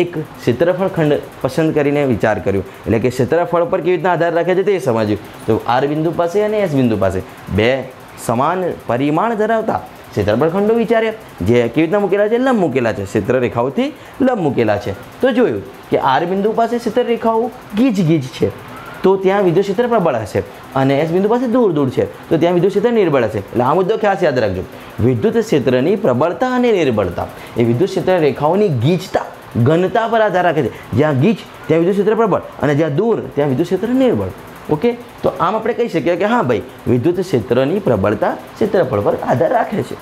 એક ક્ષેત્રફળ ખંડ પસંદ કરીને વિચાર કર્યો. એટલે કે ક્ષેત્રફળ પર કેવી રીતના આધાર રાખે છે તે સમજ્યું. તો આર બિંદુ પાસે અને એસ બિંદુ પાસે બે સમાન પરિમાણ ધરાવતા ક્ષેત્રફળ ખંડો વિચાર્યા, જે કેવી રીતના મૂકેલા છે, લંબ મૂકેલા છે, ક્ષેત્ર રેખાઓથી લંબ મૂકેલા છે. તો જોયું કે આર બિંદુ પાસે ક્ષેત્ર રેખાઓ ગીચ છે, તો ત્યાં વિદ્યુત ક્ષેત્ર પ્રબળ હશે, અને એસ બિંદુ પાસે દૂર છે, તો ત્યાં વિદ્યુત ક્ષેત્ર નિર્બળ હશે. એટલે આ મુદ્દો ખાસ યાદ રાખજો. વિદ્યુત ક્ષેત્રની પ્રબળતા અને નિર્બળતા એ વિદ્યુત ક્ષેત્ર રેખાઓની ગીચતા ઘનતા પર આધાર રાખે છે. જ્યાં ગીચ ત્યાં વિદ્યુત ક્ષેત્ર પ્રબળ અને જ્યાં દૂર ત્યાં વિદ્યુત ક્ષેત્ર નિર્બળ. ઓકે, તો આમ આપણે કહી શકીએ કે હા ભાઈ, વિદ્યુત ક્ષેત્રની પ્રબળતા ક્ષેત્રફળ પર આધાર રાખે છે.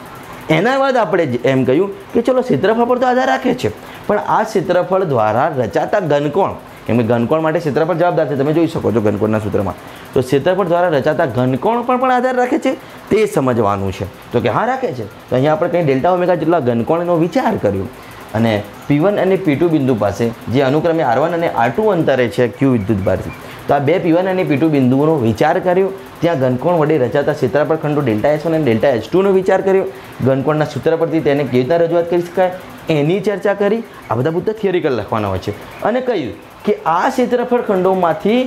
એના બાદ આપણે એમ કહ્યું કે ચલો ક્ષેત્રફળ પર તો આધાર રાખે છે, પણ આ ક્ષેત્રફળ દ્વારા રચાતા ઘનકોણ, કેમ કે ઘનકોણ માટે ક્ષેત્રફળ જવાબદાર છે, તમે જોઈ શકો છો ઘનકોણના સૂત્રમાં. તો ક્ષેત્રફળ દ્વારા રચાતા ઘનકોણ પર પણ આધાર રાખે છે, તે સમજવાનું છે. તો કે હા રાખે છે. તો અહીંયા આપણે કંઈ ડેલ્ટા ઓમેગા જેટલા ઘનકોણનો વિચાર કર્યો અને P1 અને P2 બિંદુ પાસે જે અનુક્રમે R1 અને R2 અંતરે છે ક્યુ વિદ્યુતભારથી, તો આ બે P1 અને P2 બિંદુઓનો વિચાર કર્યો. ત્યાં ઘનકોણ વડે રચાતા ક્ષેત્રફળ ખંડો ડેલ્ટા S1 અને ડેલ્ટા S2 નો વિચાર કર્યો. ઘનકોણના સૂત્ર પરથી તેને કેવી રીતના રજૂઆત કરી શકાય એની ચર્ચા કરી. આ બધા મુદ્દા થિયરિકલ લખવાના હોય છે. અને કહ્યું કે આ ક્ષેત્રફળ ખંડોમાંથી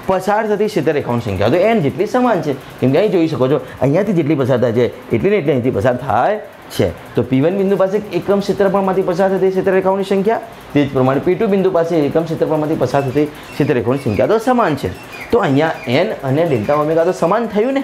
પસાર થતી ક્ષેત્રરેખાઓની સંખ્યા તો n જેટલી સમાન છે, કેમ કે અહીં જોઈ શકો છો અહીંયાથી જેટલી પસાર થાય છે એટલી ને એટલી અહીંથી પસાર થાય છે. તો P1 બિંદુ પાસે એકમ ક્ષેત્રફળમાંથી પસાર થતી ક્ષેત્રરેખાઓની સંખ્યા, તે જ પ્રમાણે P2 બિંદુ પાસે એકમ ક્ષેત્રફળમાંથી પસાર થતી ક્ષેત્રરેખાઓની સંખ્યા તો સમાન છે. તો અહીંયા n અને ડેલ્ટા ઓમેગા તો સમાન થયું ને,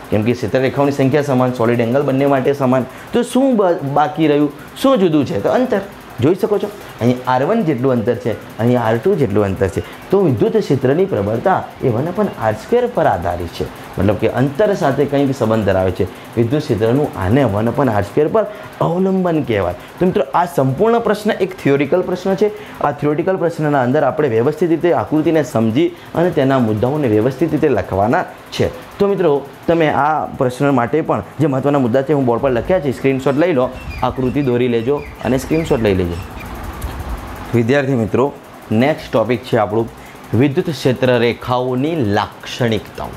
કેમ કે ક્ષેત્રરેખાઓની સંખ્યા સમાન, સોલિડ એંગલ બંને માટે સમાન. તો શું બાકી રહ્યું, શું જુદું છે? તો અંતર. જોઈ શકો છો અહીં R1 જેટલું અંતર છે, અહીં R2 જેટલું અંતર છે. તો વિદ્યુત ક્ષેત્રની પ્રબળતા એ 1/r² પર આધારિત છે, મતલબ કે અંતર સાથે કંઈક સંબંધ ધરાવે છે. વિદ્યુત ક્ષેત્રનું આને 1/r² પર અવલંબન કહેવાય. તો મિત્રો આ સંપૂર્ણ પ્રશ્ન એક થિયોરિકલ પ્રશ્ન છે. આ થિયોરિકલ પ્રશ્નના અંદર આપણે વ્યવસ્થિત રીતે આકૃતિને સમજી અને તેના મુદ્દાઓને વ્યવસ્થિત રીતે લખવાના છે. તો મિત્રો તમે આ પ્રશ્ન માટે પણ જે મહત્ત્વના મુદ્દા છે હું બોર્ડ પર લખ્યા છે, સ્ક્રીનશોટ લઈ લો, આકૃતિ દોરી લેજો અને સ્ક્રીનશોટ લઈ લેજો. વિદ્યાર્થી મિત્રો, નેક્સ્ટ ટોપિક છે આપણું વિદ્યુત ક્ષેત્ર રેખાઓની લાક્ષણિકતાઓ.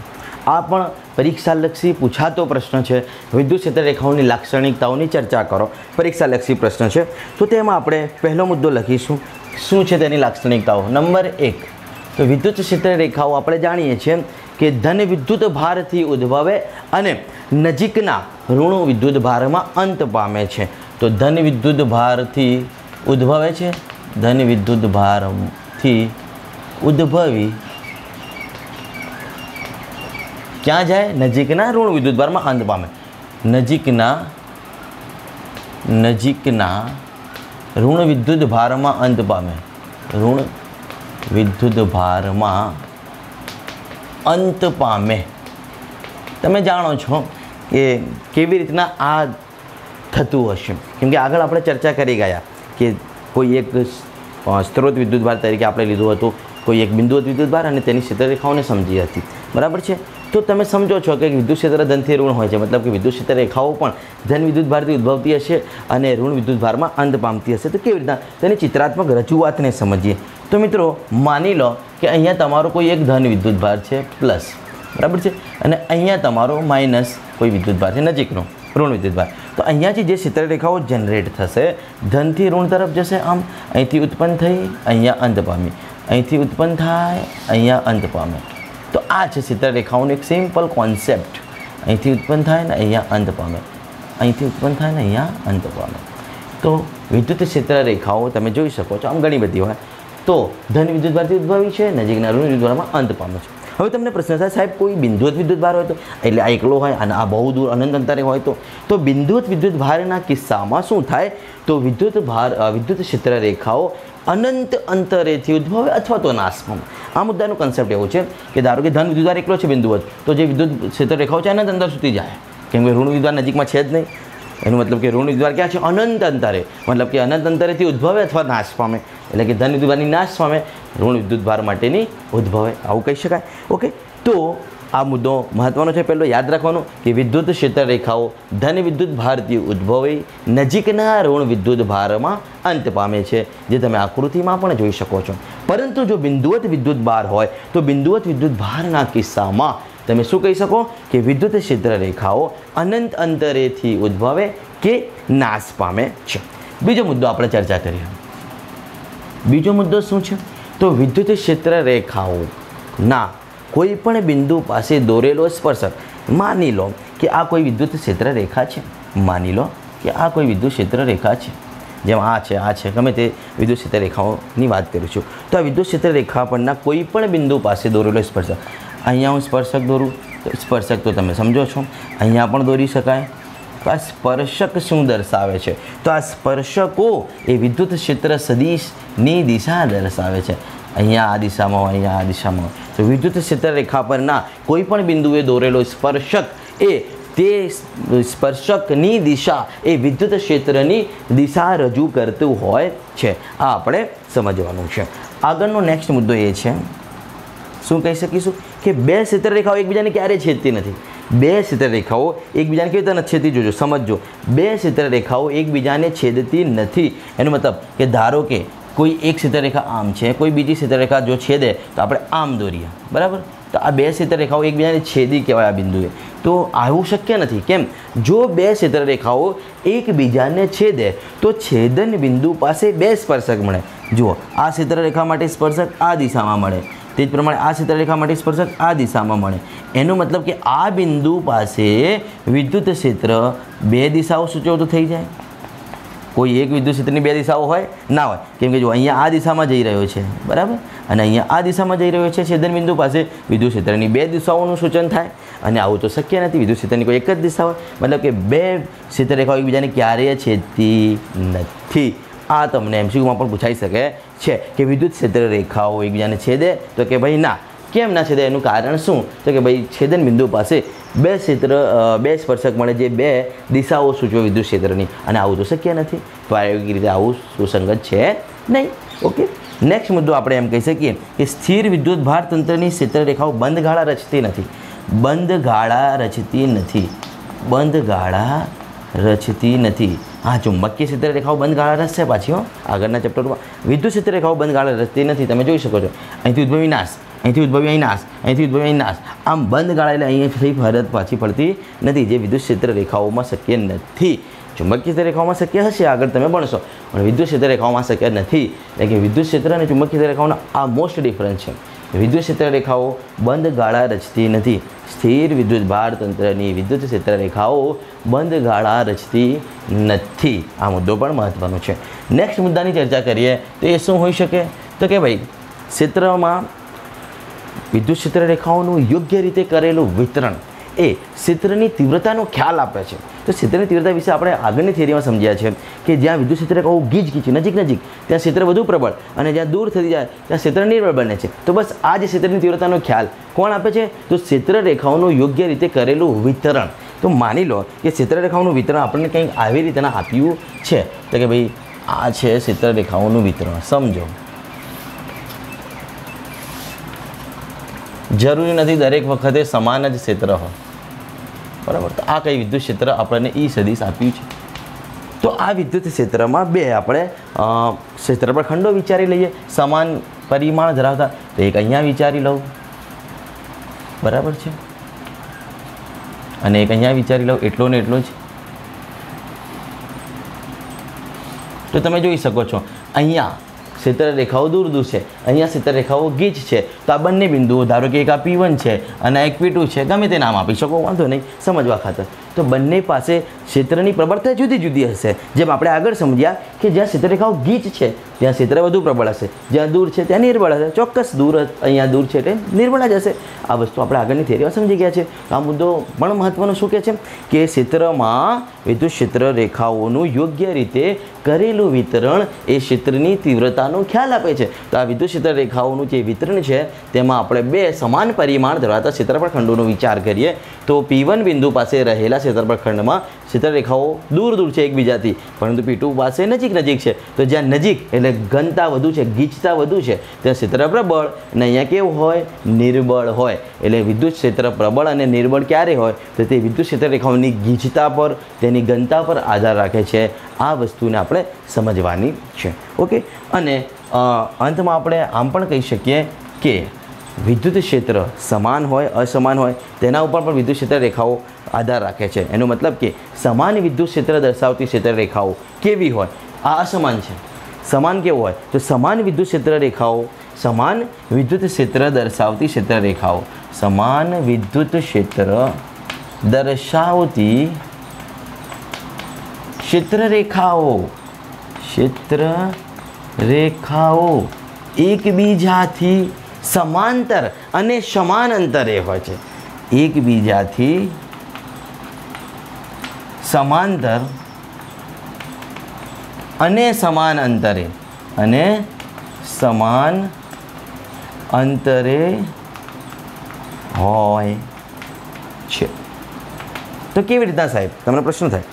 આ પણ પરીક્ષાલક્ષી પૂછાતો પ્રશ્ન છે. વિદ્યુત ક્ષેત્ર રેખાઓની લાક્ષણિકતાઓની ચર્ચા કરો, પરીક્ષાલક્ષી પ્રશ્ન છે. તો તેમાં આપણે પહેલો મુદ્દો લખીશું, શું છે તેની લાક્ષણિકતાઓ. નંબર 1, તો વિદ્યુત ક્ષેત્ર રેખાઓ આપણે જાણીએ છીએ કે ધન વિદ્યુત ભારથી ઉદ્ભવે અને નજીકના ઋણ વિદ્યુત ભારમાં અંત પામે છે. તો ધન વિદ્યુત ભારથી ઉદ્ભવે છે, ધન વિદ્યુત ભારથી ઉદ્ભવી ક્યાં જાય? નજીકના ઋણ વિદ્યુત ભારમાં અંત પામે. નજીકના ઋણ વિદ્યુત ભારમાં અંત પામે. ઋણ વિદ્યુત ભારમાં અંત પામે. તમે જાણો છો કે કેવી રીતના આ થતું હશે, કેમ કે આગળ આપણે ચર્ચા કરી ગયા કે કોઈ એક સ્ત્રોત વિદ્યુતભાર તરીકે આપણે લીધું હતું, કોઈ એક બિંદુવત વિદ્યુતભાર અને તેની ક્ષેત્રરેખાઓને સમજી હતી. બરાબર છે. તો તમે સમજો છો કે વિદ્યુત ક્ષેત્ર ધનથી ઋણ હોય છે, મતલબ કે વિદ્યુત ક્ષેત્ર રેખાઓ પણ ધન વિદ્યુતભારથી ઉદ્ભવતી હશે અને ઋણ વિદ્યુતભારમાં અંત પામતી હશે. તો કેવી રીતના તેની ચિત્રાત્મક રજૂઆતને સમજીએ. તો મિત્રો માની લો કે અહીંયા તમારો કોઈ એક ધન વિદ્યુતભાર છે પ્લસ, બરાબર છે, અને અહીંયા તમારો માઇનસ કોઈ વિદ્યુતભાર છે નજીકનો ઋણ વિદ્યુતભાર. તો અહીંયાથી જે ક્ષેત્રરેખાઓ જનરેટ થશે ધનથી ઋણ તરફ જશે, આમ અહીંથી ઉત્પન્ન થઈ અહીંયા અંત પામી, અહીંથી ઉત્પન્ન થાય અહીંયા અંત પામે. તો આ છે ક્ષેત્રરેખાઓનો એક સિમ્પલ કોન્સેપ્ટ. અહીંથી ઉત્પન્ન થાય ને અહીંયા અંત પામે, અહીંથી ઉત્પન્ન થાય ને અહીંયા અંત પામે. તો વિદ્યુત ક્ષેત્રરેખાઓ તમે જોઈ શકો છો, આમ ઘણી બધી હોય. તો ધન વિદ્યુતભારથી ઉદ્ભવી છે, નજીકના ઋણ વિદ્યુતભારમાં અંત પામે છે. હવે તમને પ્રશ્ન થાય, સાહેબ કોઈ બિંદુવત વિદ્યુતભાર હોય તો, એટલે આ એકલો હોય અને આ બહુ દૂર અનંત અંતરે હોય તો બિંદુવત વિદ્યુતભારના કિસ્સામાં શું થાય? તો વિદ્યુત ક્ષેત્ર રેખાઓ અનંત અંતરેથી ઉદ્ભવે અથવા તો નાશ પામે. આ મુદ્દાનું કન્સેપ્ટ એવું છે કે ધારો કે ધન વિદ્યુતભાર એકલો છે બિંદુવત, તો જે વિદ્યુત ક્ષેત્ર રેખાઓ છે અનંત અંતર સુધી જાય, કેમ કે ઋણ વિદ્યુતભાર નજીકમાં છે જ નહીં. એનું મતલબ કે ઋણ વિદ્યુતભાર ક્યાં છે? અનંત અંતરે, મતલબ કે અનંત અંતરેથી ઉદ્ભવે અથવા નાશ પામે. એટલે કે ધન વિદ્યુતભારની નાશ પામે, ઋણ વિદ્યુતભાર માટેની ઉદ્ભવે, આવું કહી શકાય. ઓકે, તો આ મુદ્દો મહત્વનો છે. પહેલો યાદ રાખવાનું કે વિદ્યુત ક્ષેત્ર રેખાઓ ધન વિદ્યુત ભારથી ઉદ્ભવે નજીકના ઋણ વિદ્યુત ભારમાં અંત પામે છે, જે તમે આકૃતિમાં પણ જોઈ શકો છો. પરંતુ જો બિંદુવત વિદ્યુત ભાર હોય તો બિંદુવત વિદ્યુત ભારના કિસ્સામાં તમે શું કહી શકો કે વિદ્યુત ક્ષેત્ર રેખાઓ અનંત અંતરેથી ઉદ્ભવે કે નાશ પામે છે. બીજો મુદ્દો આપણે ચર્ચા કરીએ. બીજો મુદ્દો શું છે? તો વિદ્યુત ક્ષેત્ર રેખાઓના કોઈ પણ બિંદુ પાસે દોરેલો સ્પર્શક, માની લો કે આ કોઈ વિદ્યુત ક્ષેત્ર રેખા છે, માની લો કે આ કોઈ વિદ્યુત ક્ષેત્ર રેખા છે, જેમ આ છે, ગમે તે વિદ્યુત ક્ષેત્ર રેખાઓની વાત કરું છું. તો આ વિદ્યુત ક્ષેત્ર રેખા પરના કોઈ પણ બિંદુ પાસે દોરેલો સ્પર્શક, અહીંયા હું સ્પર્શક દોરું તો સ્પર્શક તો તમે સમજો છો, અહીંયા પણ દોરી શકાય. તો આ સ્પર્શક શું દર્શાવે છે? તો આ સ્પર્શકો એ વિદ્યુત ક્ષેત્ર સદિશની દિશા દર્શાવે છે. અહીંયા આ દિશામાં હોય, અહીંયા આ દિશામાં હોય. તો વિદ્યુત ક્ષેત્ર રેખા પરના કોઈ પણ બિંદુએ દોરેલો સ્પર્શક એ તે સ્પર્શકની દિશા એ વિદ્યુત ક્ષેત્રની દિશા રજૂ કરતું હોય છે. આ આપણે સમજવાનું છે. આગળનો નેક્સ્ટ મુદ્દો એ છે, શું કહી શકીશું કે બે ક્ષેત્ર રેખાઓ એકબીજાને ક્યારે છેદતી નથી. બે ક્ષેત્ર રેખાઓ એકબીજાને કેવી રીતે નથી છેદતી? જોજો, સમજો. બે ક્ષેત્ર રેખાઓ એકબીજાને છેદતી નથી. એનો મતલબ કે ધારો કે કોઈ એક ક્ષેત્ર રેખા આમ છે, કોઈ બીજી ક્ષેત્ર રેખા જો છેદે તો આપણે આમ દોરીએ, બરાબર? તો આ બે ક્ષેત્ર રેખાઓ એકબીજાને છેદી કહેવાય આ બિંદુએ. તો આવું શક્ય નથી. કેમ? જો બે ક્ષેત્ર રેખાઓ એકબીજાને છેદે તો છેદન બિંદુ પાસે બે સ્પર્શક મળે. જુઓ, આ ક્ષેત્ર રેખા માટે સ્પર્શક આ દિશામાં મળે, તે જ પ્રમાણે આ ક્ષેત્ર રેખા માટે સ્પર્શક આ દિશામાં મળે. એનો મતલબ કે આ બિંદુ પાસે વિદ્યુત ક્ષેત્ર બે દિશાઓ સૂચવતું થઈ જાય. કોઈ એક વિદ્યુત ક્ષેત્રની બે દિશાઓ હોય ના હોય, કેમ કે જો અહીંયા આ દિશામાં જઈ રહ્યો છે, બરાબર, અને અહીંયા આ દિશામાં જઈ રહ્યો છે. છેદન બિંદુ પાસે વિદ્યુત ક્ષેત્રની બે દિશાઓનું સૂચન થાય, અને આવું તો શક્ય નથી. વિદ્યુત ક્ષેત્રની કોઈ એક જ દિશા હોય, મતલબ કે બે ક્ષેત્ર રેખાઓ એકબીજાને ક્યારેય છેદતી નથી. આ તમને એમસીક્યુમાં પણ પૂછાઈ શકે છે કે વિદ્યુત ક્ષેત્ર રેખાઓ એકબીજાને છેદે તો કે ભાઈ ના. કેમ ના છેદે? એનું કારણ શું? તો કે ભાઈ છેદન બિંદુ પાસે બે સ્પર્શક મળે, જે બે દિશાઓ સૂચવે વિદ્યુત ક્ષેત્રની, અને આવું તો શક્ય નથી. પ્રાયોગિક રીતે આવું સુસંગત છે નહીં. ઓકે, નેક્સ્ટ મુદ્દો આપણે એમ કહી શકીએ કે સ્થિર વિદ્યુત ભાર તંત્રની ક્ષેત્ર રેખાઓ બંધ ગાળા રચતી નથી. બંધ ગાળા રચતી નથી. બંધ ગાળા રચતી નથી. હા, ચુંબકીય ક્ષેત્ર રેખાઓ બંધ ગાળા રચશે પાછી. આગળના ચેપ્ટરમાં વિદ્યુત ક્ષેત્ર રેખાઓ બંધ ગાળા રચતી નથી. તમે જોઈ શકો છો, અહીંથી ઉદ્ભવી નાશ, અહીંથી ઉદ્ભવી અહીં નાશ, અહીંથી ઉદ્ભવી અહીં નાશ. આમ બંધ ગાળા એટલે અહીંયાથી ફરત પાછી પડતી નથી, જે વિદ્યુત ક્ષેત્ર રેખાઓમાં શક્ય નથી. ચુંબકીય ક્ષેત્ર રેખાઓમાં શક્ય હશે, આગળ તમે ભણશો, પણ વિદ્યુત ક્ષેત્ર રેખાઓમાં શક્ય નથી. એટલે કે વિદ્યુત ક્ષેત્ર અને ચુંબકીય ક્ષેત્ર રેખાઓનો આ મોસ્ટ ડિફરન્સ છે. વિદ્યુત ક્ષેત્ર રેખાઓ બંધ ગાળા રચતી નથી. સ્થિર વિદ્યુત ભાર તંત્રની વિદ્યુત ક્ષેત્ર રેખાઓ બંધ ગાળા રચતી નથી. આ મુદ્દો પણ મહત્વનો છે. નેક્સ્ટ મુદ્દાની ચર્ચા કરીએ તો એ શું હોઈ શકે? તો કે ભાઈ ક્ષેત્રમાં વિદ્યુત ક્ષેત્ર રેખાઓનું યોગ્ય રીતે કરેલું વિતરણ એ ક્ષેત્રની તીવ્રતાનો ખ્યાલ આપે છે. તો ક્ષેત્રની તીવ્રતા વિશે આપણે આગળની થિયરીમાં સમજ્યા છે કે જ્યાં વિદ્યુત ક્ષેત્ર રેખાઓ ગીચ નજીક ત્યાં ક્ષેત્ર વધુ પ્રબળ, અને જ્યાં દૂર થતી જાય ત્યાં ક્ષેત્ર નિર્બળ બને છે. તો બસ આ જે ક્ષેત્રની તીવ્રતાનો ખ્યાલ કોણ આપે છે? તો ક્ષેત્ર રેખાઓનું યોગ્ય રીતે કરેલું વિતરણ. તો માની લો કે ક્ષેત્ર રેખાઓનું વિતરણ આપણને કંઈક આવી રીતના આપ્યું છે, તો કે ભાઈ આ છે ક્ષેત્ર રેખાઓનું વિતરણ. સમજો, જરૂરી નથી દરેક વખતે સમાન જ ક્ષેત્ર હોય, બરાબર? તો આ કઈ વિદ્યુત ક્ષેત્ર આપણને ઈ સદિશ આપ્યું છે. તો આ વિદ્યુત ક્ષેત્રમાં બે આપણે ક્ષેત્રફળ ખંડો વિચારી લઈએ સમાન પરિમાણ ધરાવતા. તો એક અહીંયા વિચારી લઉં, બરાબર છે, અને એક અહીંયા વિચારી લઉં, એટલો ને એટલો જ. તો તમે જોઈ શકો છો અહીંયા ક્ષેત્ર રેખાઓ દૂર છે, અહીંયા ક્ષેત્ર રેખાઓ ગીચ છે. તો આ બંને બિંદુઓ, ધારો કે એક આ P1 છે અને એક P2 છે, ગમે તે નામ આપી શકો, વાંધો નહીં, સમજવા ખાતર. તો બંને પાસે ક્ષેત્રની પ્રબળતા જુદી જુદી હશે. જેમ આપણે આગળ સમજ્યા કે જ્યાં ક્ષેત્ર રેખાઓ ગીચ છે ત્યાં ક્ષેત્ર વધુ પ્રબળ હશે, જ્યાં દૂર છે ત્યાં નિર્બળ હશે. ચોક્કસ દૂર અહીંયા દૂર છે એટલે નિર્બળ જ હશે. આ વસ્તુ આપણે આગળની થિયરીમાં સમજી ગયા છે. આ મુદ્દો પણ મહત્વનો શું કહે છે કે ક્ષેત્રમાં વિદ્યુત ક્ષેત્ર રેખાઓનું યોગ્ય રીતે કરેલું વિતરણ એ ક્ષેત્રની તીવ્રતાનો ખ્યાલ આપે છે. તો આ વિદ્યુત ક્ષેત્ર રેખાઓનું જે વિતરણ છે તેમાં આપણે બે સમાન પરિમાણ ધરાવતા ક્ષેત્રફળ ખંડોનો વિચાર કરીએ તો P1 બિંદુ પાસે રહેલા ક્ષેત્રફળ ખંડમાં ક્ષેત્ર રેખાઓ દૂર છે એકબીજાથી, પરંતુ P2 પાસે નજીક છે. તો જ્યાં નજીક એટલે ઘનતા વધુ છે, ગીચતા વધુ છે, ત્યાં ક્ષેત્ર પ્રબળ અને અહીંયા કેવું હોય, નિર્બળ હોય. એટલે વિદ્યુત ક્ષેત્ર પ્રબળ અને નિર્બળ ક્યારે હોય તો તે વિદ્યુત ક્ષેત્ર રેખાઓની ગીચતા પર, તેની ઘનતા પર આધાર રાખે છે. આ વસ્તુને આપણે સમજવાની છે. ઓકે. અને અંતમાં આપણે આમ પણ કહી શકીએ કે વિદ્યુત ક્ષેત્ર સમાન હોય, અસમાન હોય, તેના ઉપર પણ વિદ્યુત ક્ષેત્ર રેખાઓ આધાર રાખે છે. એનો મતલબ કે સમાન વિદ્યુત ક્ષેત્ર દર્શાવતી ક્ષેત્ર રેખાઓ કેવી હોય, આ અસમાન છે. સમાન કેવું હોય તો સમાન વિદ્યુત ક્ષેત્ર રેખાઓ, સમાન વિદ્યુત ક્ષેત્ર દર્શાવતી ક્ષેત્ર રેખાઓ, સમાન વિદ્યુત ક્ષેત્ર દર્શાવતી ક્ષેત્ર રેખાઓ એકબીજાથી સમાંતર અને સમાન અંતરે હોય છે. એકબીજાથી સમાંતર અને સમાન અંતરે હોય છે. તો કેવી રીતના સાહેબ, તમને પ્રશ્ન થાય,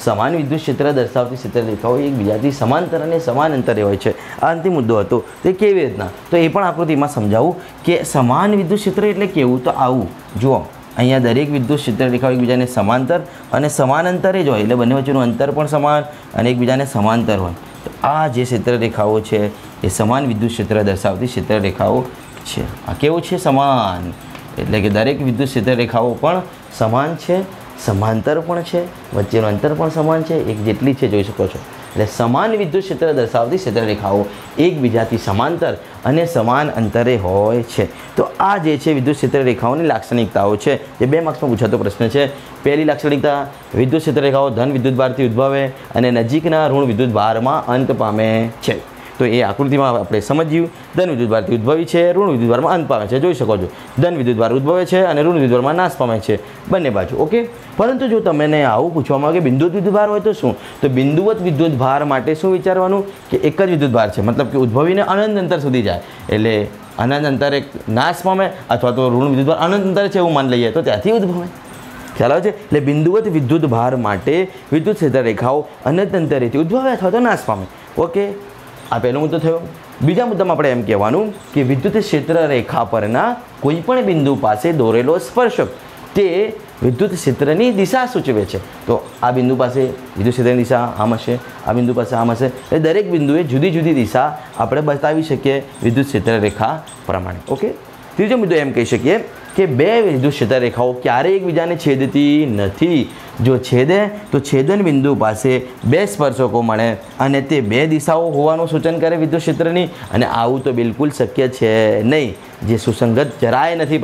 સમાન વિદ્યુત ક્ષેત્ર દર્શાવતી ક્ષેત્ર રેખાઓ એકબીજાથી સમાંતર અને સમાન અંતરે હોય છે. આ અંતિમ મુદ્દો હતો. તે કેવી રીતના, તો એ પણ આકૃતિમાં સમજાવું કે સમાન વિદ્યુત ક્ષેત્ર એટલે કેવું. તો આવું જુઓ, અહીંયા દરેક વિદ્યુત ક્ષેત્ર રેખાઓ એકબીજાને સમાંતર અને સમાન અંતરે જ હોય, એટલે બંને વચ્ચેનું અંતર પણ સમાન અને એકબીજાને સમાંતર હોય. તો આ જે ક્ષેત્ર રેખાઓ છે એ સમાન વિદ્યુત ક્ષેત્ર દર્શાવતી ક્ષેત્ર રેખાઓ છે. આ કેવું છે, સમાન, એટલે કે દરેક વિદ્યુત ક્ષેત્ર રેખાઓ પણ સમાન છે, સમાંતર પણ છે, વચ્ચેનું અંતર પણ સમાન છે, એક જેટલી છે જોઈ શકો છો. એટલે સમાન વિદ્યુત ક્ષેત્ર દર્શાવતી ક્ષેત્ર રેખાઓ એકબીજાથી સમાંતર અને સમાન અંતરે હોય છે. તો આ જે છે વિદ્યુત ક્ષેત્ર રેખાઓની લાક્ષણિકતાઓ છે, જે 2 માર્ક્સમાં પૂછાતો પ્રશ્ન છે. પહેલી લાક્ષણિકતા, વિદ્યુત ક્ષેત્ર રેખાઓ ધન વિદ્યુત ભારથી ઉદ્ભવે અને નજીકના ઋણ વિદ્યુત ભારમાં અંત પામે છે. તો એ આકૃતિમાં આપણે સમજ્યું. ધન વિદ્યુત ભારથી ઉદ્ભવી છે, ઋણ વિદ્યુત ભારમાં અંત પામે છે. જોઈ શકો છો, ધન વિદ્યુત ભાર ઉદ્ભવે છે અને ઋણ વિદ્યુત ભારમાં નાશ પામે છે, બંને બાજુ. ઓકે. પરંતુ જો તમને આવું પૂછવામાં આવે કે બિંદુવત વિદ્યુત ભાર હોય તો શું, તો બિંદુવત વિદ્યુત ભાર માટે શું વિચારવાનું કે એક જ વિદ્યુત ભાર છે, મતલબ કે ઉદ્ભવીને અનંત અંતર સુધી જાય, એટલે અનંત અંતરે નાશ પામે, અથવા તો ઋણ વિદ્યુત ભાર અનંત અંતરે છે એવું માની લઈએ તો ત્યાંથી ઉદ્ભવે. ખ્યાલ આવે છે. એટલે બિંદુવત વિદ્યુત ભાર માટે વિદ્યુત ક્ષેત્ર રેખાઓ અનંત અંતરેથી ઉદ્ભવે અથવા તો નાશ પામે. ઓકે. આ પહેલો મુદ્દો થયો. બીજા મુદ્દામાં આપણે એમ કહેવાનું કે વિદ્યુત ક્ષેત્ર રેખા પરના કોઈ પણ બિંદુ પાસે દોરેલો સ્પર્શક તે વિદ્યુત ક્ષેત્રની દિશા સૂચવે છે. તો આ બિંદુ પાસે વિદ્યુત ક્ષેત્રની દિશા આમ હશે, આ બિંદુ પાસે આમ હશે. એટલે દરેક બિંદુએ જુદી જુદી દિશા આપણે બતાવી શકીએ વિદ્યુત ક્ષેત્ર રેખા પ્રમાણે. ઓકે. ત્રીજો મુદ્દો એમ કહી શકીએ કે 2 વિદ્યુત ક્ષેત્ર રેખાઓ ક્યારેય એકબીજાને છેદતી નથી. જો છેદે તો છેદન બિંદુ પાસે 2 સ્પર્શકો મળે અને તે 2 દિશાઓ હોવાનું સૂચન કરે વિદ્યુત ક્ષેત્રની, અને આવું તો બિલકુલ શક્ય છે નહીં, જે સુસંગત જરાય નથી.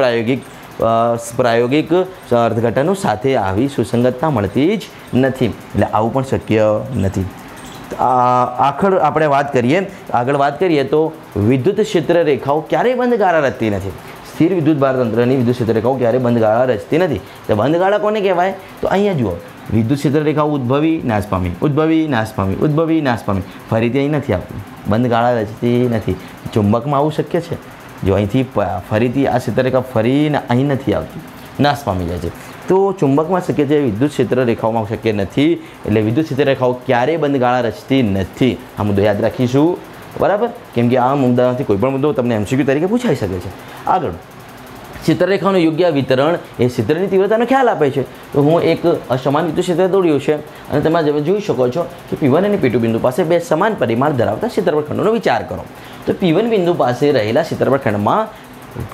પ્રાયોગિક અર્થઘટનો સાથે આવી સુસંગતતા મળતી જ નથી, એટલે આવું પણ શક્ય નથી. આગળ વાત કરીએ તો વિદ્યુત ક્ષેત્ર રેખાઓ ક્યારેય બંધગાળા રચતી નથી. સ્થિર વિદ્યુત ભાર તંત્રની વિદ્યુત ક્ષેત્ર રેખાઓ ક્યારેય બંધગાળા રચતી નથી. તો બંધગાળા કોને કહેવાય, તો અહીંયા જુઓ, વિદ્યુત ક્ષેત્ર રેખાઓ ઉદ્ભવી નાશ પામી, ઉદ્ભવી નાશ પામી, ઉદ્ભવી નાશ પામી, ફરીથી અહીં નથી આવતી, બંધગાળા રચતી નથી. ચુંબકમાં આવું શક્ય છે, જો અહીંથી ફરીથી આ ક્ષેત્ર રેખા ફરીને અહીં નથી આવતી, નાશ પામી જાય છે. તો ચુંબકમાં શક્ય છે, વિદ્યુત ક્ષેત્ર રેખાઓમાં શક્ય નથી. એટલે વિદ્યુત ક્ષેત્ર રેખાઓ ક્યારેય બંધગાળા રચતી નથી. આ મુદ્દો યાદ રાખીશું, બરાબર, કેમ કે આ મુદ્દામાંથી કોઈ પણ મુદ્દો તમને MCQ તરીકે પૂછાઈ શકે છે. આગળ, ક્ષેત્રરેખાનું યોગ્ય વિતરણ એ ક્ષેત્રની તીવ્રતાનો ખ્યાલ આપે છે. તો હું એક અસમાન વિદ્યુત ક્ષેત્ર દોર્યું છે અને તમે જોઈ શકો છો કે P1 અને P2 બિંદુ પાસે 2 સમાન પરિમાણ ધરાવતા ક્ષેત્રફળ ખંડોનો વિચાર કરો. તો P1 બિંદુ પાસે રહેલા ક્ષેત્રફળ ખંડમાં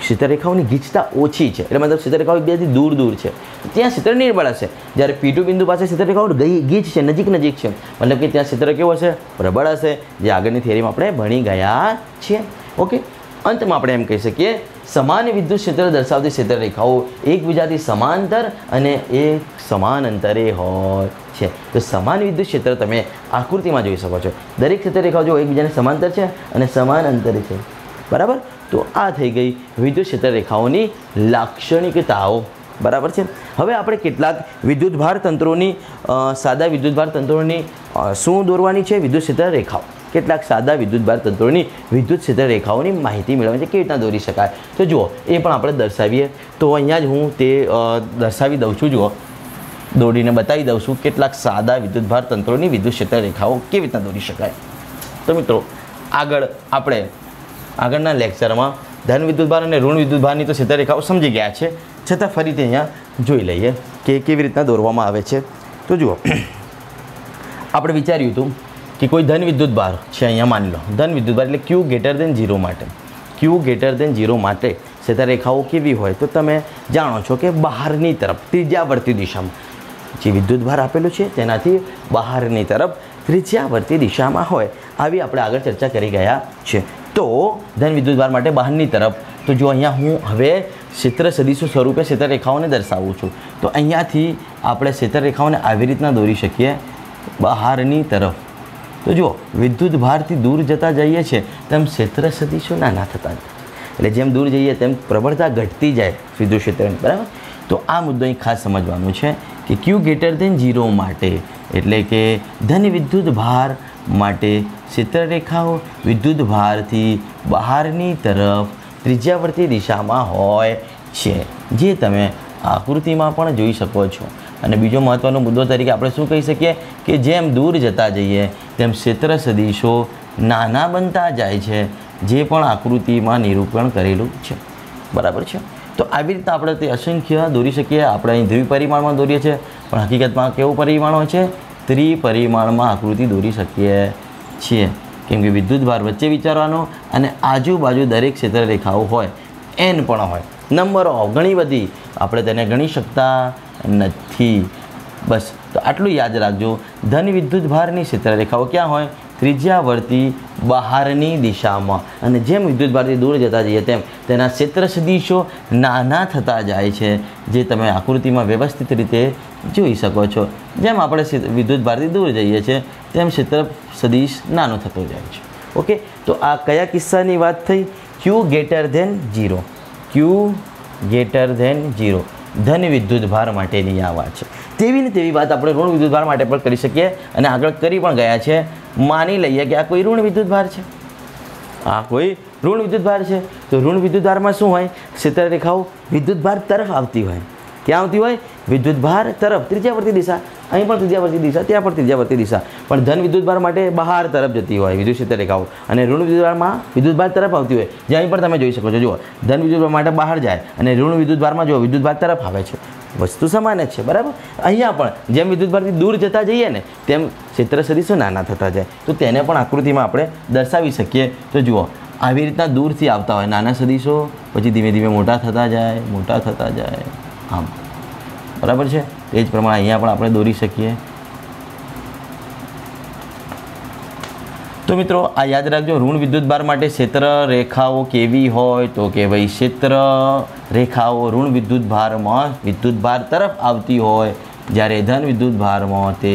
ક્ષેત્રરેખાઓની ગીચતા ઓછી છે, એટલે મતલબ ક્ષેત્રરેખાઓ એકબીજાથી દૂર દૂર છે, ત્યાં ક્ષેત્ર નિર્બળ હશે. જ્યારે P2 બિંદુ પાસે ક્ષેત્રરેખાઓ ગીચ છે, નજીક નજીક છે, મતલબ કે ત્યાં ક્ષેત્ર કેવું હશે, પ્રબળ હશે, જે આગળની થિયરીમાં આપણે ભણી ગયા છીએ. ઓકે. અંતમાં આપણે એમ કહી શકીએ, સમાન વિદ્યુત ક્ષેત્ર દર્શાવતી ક્ષેત્રરેખાઓ એકબીજાથી સમાંતર અને એક સમાન અંતરે હોય છે. તો સમાન વિદ્યુત ક્ષેત્ર તમે આકૃતિમાં જોઈ શકો છો. દરેક ક્ષેત્રરેખાઓ જો એકબીજાને સમાંતર છે અને સમાન અંતરે છે, બરાબર. તો આ થઈ ગઈ વિદ્યુત ક્ષેત્ર રેખાઓની લાક્ષણિકતાઓ, બરાબર છે. હવે આપણે કેટલાક વિદ્યુત ભાર તંત્રોની સાદા વિદ્યુત ભાર તંત્રોની શું દોરવાની છે, વિદ્યુત ક્ષેત્ર રેખાઓ. કેટલાક સાદા વિદ્યુત ભાર તંત્રોની વિદ્યુત ક્ષેત્ર રેખાઓની માહિતી મેળવવાની છે, કેવી રીતના દોરી શકાય. તો જુઓ, એ પણ આપણે દર્શાવીએ. તો અહીંયા જ હું તે દર્શાવી દઉં છું. જુઓ, દોરીને બતાવી દઉં છું કેટલાક સાદા વિદ્યુત ભાર તંત્રોની વિદ્યુત ક્ષેત્ર રેખાઓ કેવી રીતના દોરી શકાય. તો મિત્રો, આગળ આપણે આગળના લેક્ચરમાં ધન વિદ્યુતભાર અને ઋણ વિદ્યુતભારની તો સીધા રેખાઓ સમજી ગયા છે, છતાં ફરીથી અહીંયા જોઈ લઈએ કે કેવી રીતના દોરવામાં આવે છે. તો જુઓ, આપણે વિચાર્યું હતું કે કોઈ ધન વિદ્યુતભાર છે, અહીંયા માની લો ધન વિદ્યુતભાર એટલે Q ગ્રેટર દેન 0 માટે, Q ગ્રેટર દેન 0 માટે સીધા રેખાઓ કેવી હોય તો તમે જાણો છો કે બહારની તરફ ત્રિજ્યાવર્તી દિશામાં જે વિદ્યુતભાર આપેલું છે તેનાથી બહારની તરફ ત્રિજ્યાવર્તી દિશામાં હોય, આવી આપણે આગળ ચર્ચા કરી ગયા છે. તો ધન વિદ્યુતભાર માટે બહારની તરફ, તો જો અહીંયા હું હવે ક્ષેત્ર સદિશો સ્વરૂપે ક્ષેત્ર રેખાઓને દર્શાવું છું, તો અહીંયાથી આપણે ક્ષેત્ર રેખાઓને આવી રીતના દોરી શકીએ બહારની તરફ. તો જુઓ, વિદ્યુતભારથી દૂર જતા જઈએ છીએ તેમ ક્ષેત્ર સદિશો નાના થતા જાય, એટલે જેમ દૂર જઈએ તેમ પ્રબળતા ઘટતી જાય વિદ્યુત ક્ષેત્રની, બરાબર. તો આ મુદ્દો અહીં ખાસ સમજવાનું છે કે Q ગ્રેટર દેન 0 માટે એટલે કે ધન વિદ્યુતભાર માટે ક્ષેત્ર રેખાઓ વિદ્યુતભારથી બહારની તરફ ત્રિજ્યાવર્તી દિશામાં હોય છે, જે તમે આકૃતિમાં પણ જોઈ શકો છો. અને બીજો મહત્ત્વનો મુદ્દો તરીકે આપણે શું કહી શકીએ કે જેમ દૂર જતા જઈએ તેમ ક્ષેત્ર સદિશો નાના બનતા જાય છે, જે પણ આકૃતિમાં નિરૂપણ કરેલું છે, બરાબર છે. તો આવી રીતના આપણે તે અસંખ્ય દોરી શકીએ. આપણે અહીં દ્વિપરિમાણમાં દોરીએ છીએ, પણ હકીકતમાં કેવું પરિમાણ હોય છે? ત્રિપરિમાણમાં આકૃતિ દોરી શકીએ છીએ, કેમ કે વિદ્યુતભાર વચ્ચે વિચારવાનો અને આજુબાજુ દરેક ક્ષેત્ર રેખાઓ હોય, n પણ હોય, નંબરો ઘણી બધી, આપણે તેને ગણી શકતા નથી. બસ તો આટલું યાદ રાખજો. ધન વિદ્યુતભારની ક્ષેત્ર રેખાઓ ક્યાં હોય? ત્રિજ્યાવર્તી બહારની દિશામાં. અને જેમ વિદ્યુતભારથી દૂર જતા જઈએ તેમ તેના ક્ષેત્ર સદિશો નાના થતા જાય છે, જે તમે આકૃતિમાં વ્યવસ્થિત રીતે જોઈ શકો છો. જેમ આપણે વિદ્યુતભારથી દૂર જઈએ છીએ તેમ ક્ષેત્ર સદિશ નાનો થતો જાય છે. ઓકે, તો આ કયા કિસ્સાની વાત થઈ? Q greater than 0, Q greater than 0 ધન વિદ્યુતભાર માટેની આ વાત છે. તેવી ને તેવી વાત આપણે ઋણ વિદ્યુતભાર માટે પણ કરી શકીએ, અને આગળ કરી પણ ગયા છે. માની લઈએ કે આ કોઈ ઋણ વિદ્યુતભાર છે, આ કોઈ ઋણ વિદ્યુતભાર છે. તો ઋણ વિદ્યુતભારમાં શું હોય? ક્ષેત્ર રેખાઓ વિદ્યુતભાર તરફ આવતી હોય. ક્યાં આવતી હોય? વિદ્યુતભાર તરફ, ત્રિજ્યાવર્તી દિશા. અહીં પણ ત્રિજ્યાવર્તી દિશા, ત્યાં પણ ત્રિજ્યાવર્તી દિશા. પણ ધન વિદ્યુતભાર માટે બહાર તરફ જતી હોય વિદ્યુત ક્ષેત્ર રેખાઓ, અને ઋણ વિદ્યુતભારમાં વિદ્યુતભાર તરફ આવતી હોય, જે અહીં પણ તમે જોઈ શકો છો. જુઓ, ધન વિદ્યુતભાર માટે બહાર જાય અને ઋણ વિદ્યુતભારમાં જો વિદ્યુતભાર તરફ આવે છે, વસ્તુ સમાન જ છે, બરાબર. અહીંયા પણ જેમ વિદ્યુતભારથી દૂર જતા જઈએ ને તેમ ક્ષેત્ર સદિશો નાના થતા જાય, તો તેને પણ આકૃતિમાં આપણે દર્શાવી શકીએ. તો જુઓ, આવી રીતના દૂરથી આવતા હોય નાના સદિશો, પછી ધીમે ધીમે મોટા થતા જાય, મોટા થતા જાય, આમ, બરાબર છે. એ જ પ્રમાણે અહીંયા પણ આપણે દોરી શકીએ. તો મિત્રો આ યાદ રાખજો, ઋણ વિદ્યુતભાર માટે ક્ષેત્ર રેખાઓ કેવી હોય? તો કે ભાઈ ક્ષેત્ર રેખાઓ ઋણ વિદ્યુતભારમાં વિદ્યુતભાર તરફ આવતી હોય, જ્યારે ધન વિદ્યુતભારમાં તે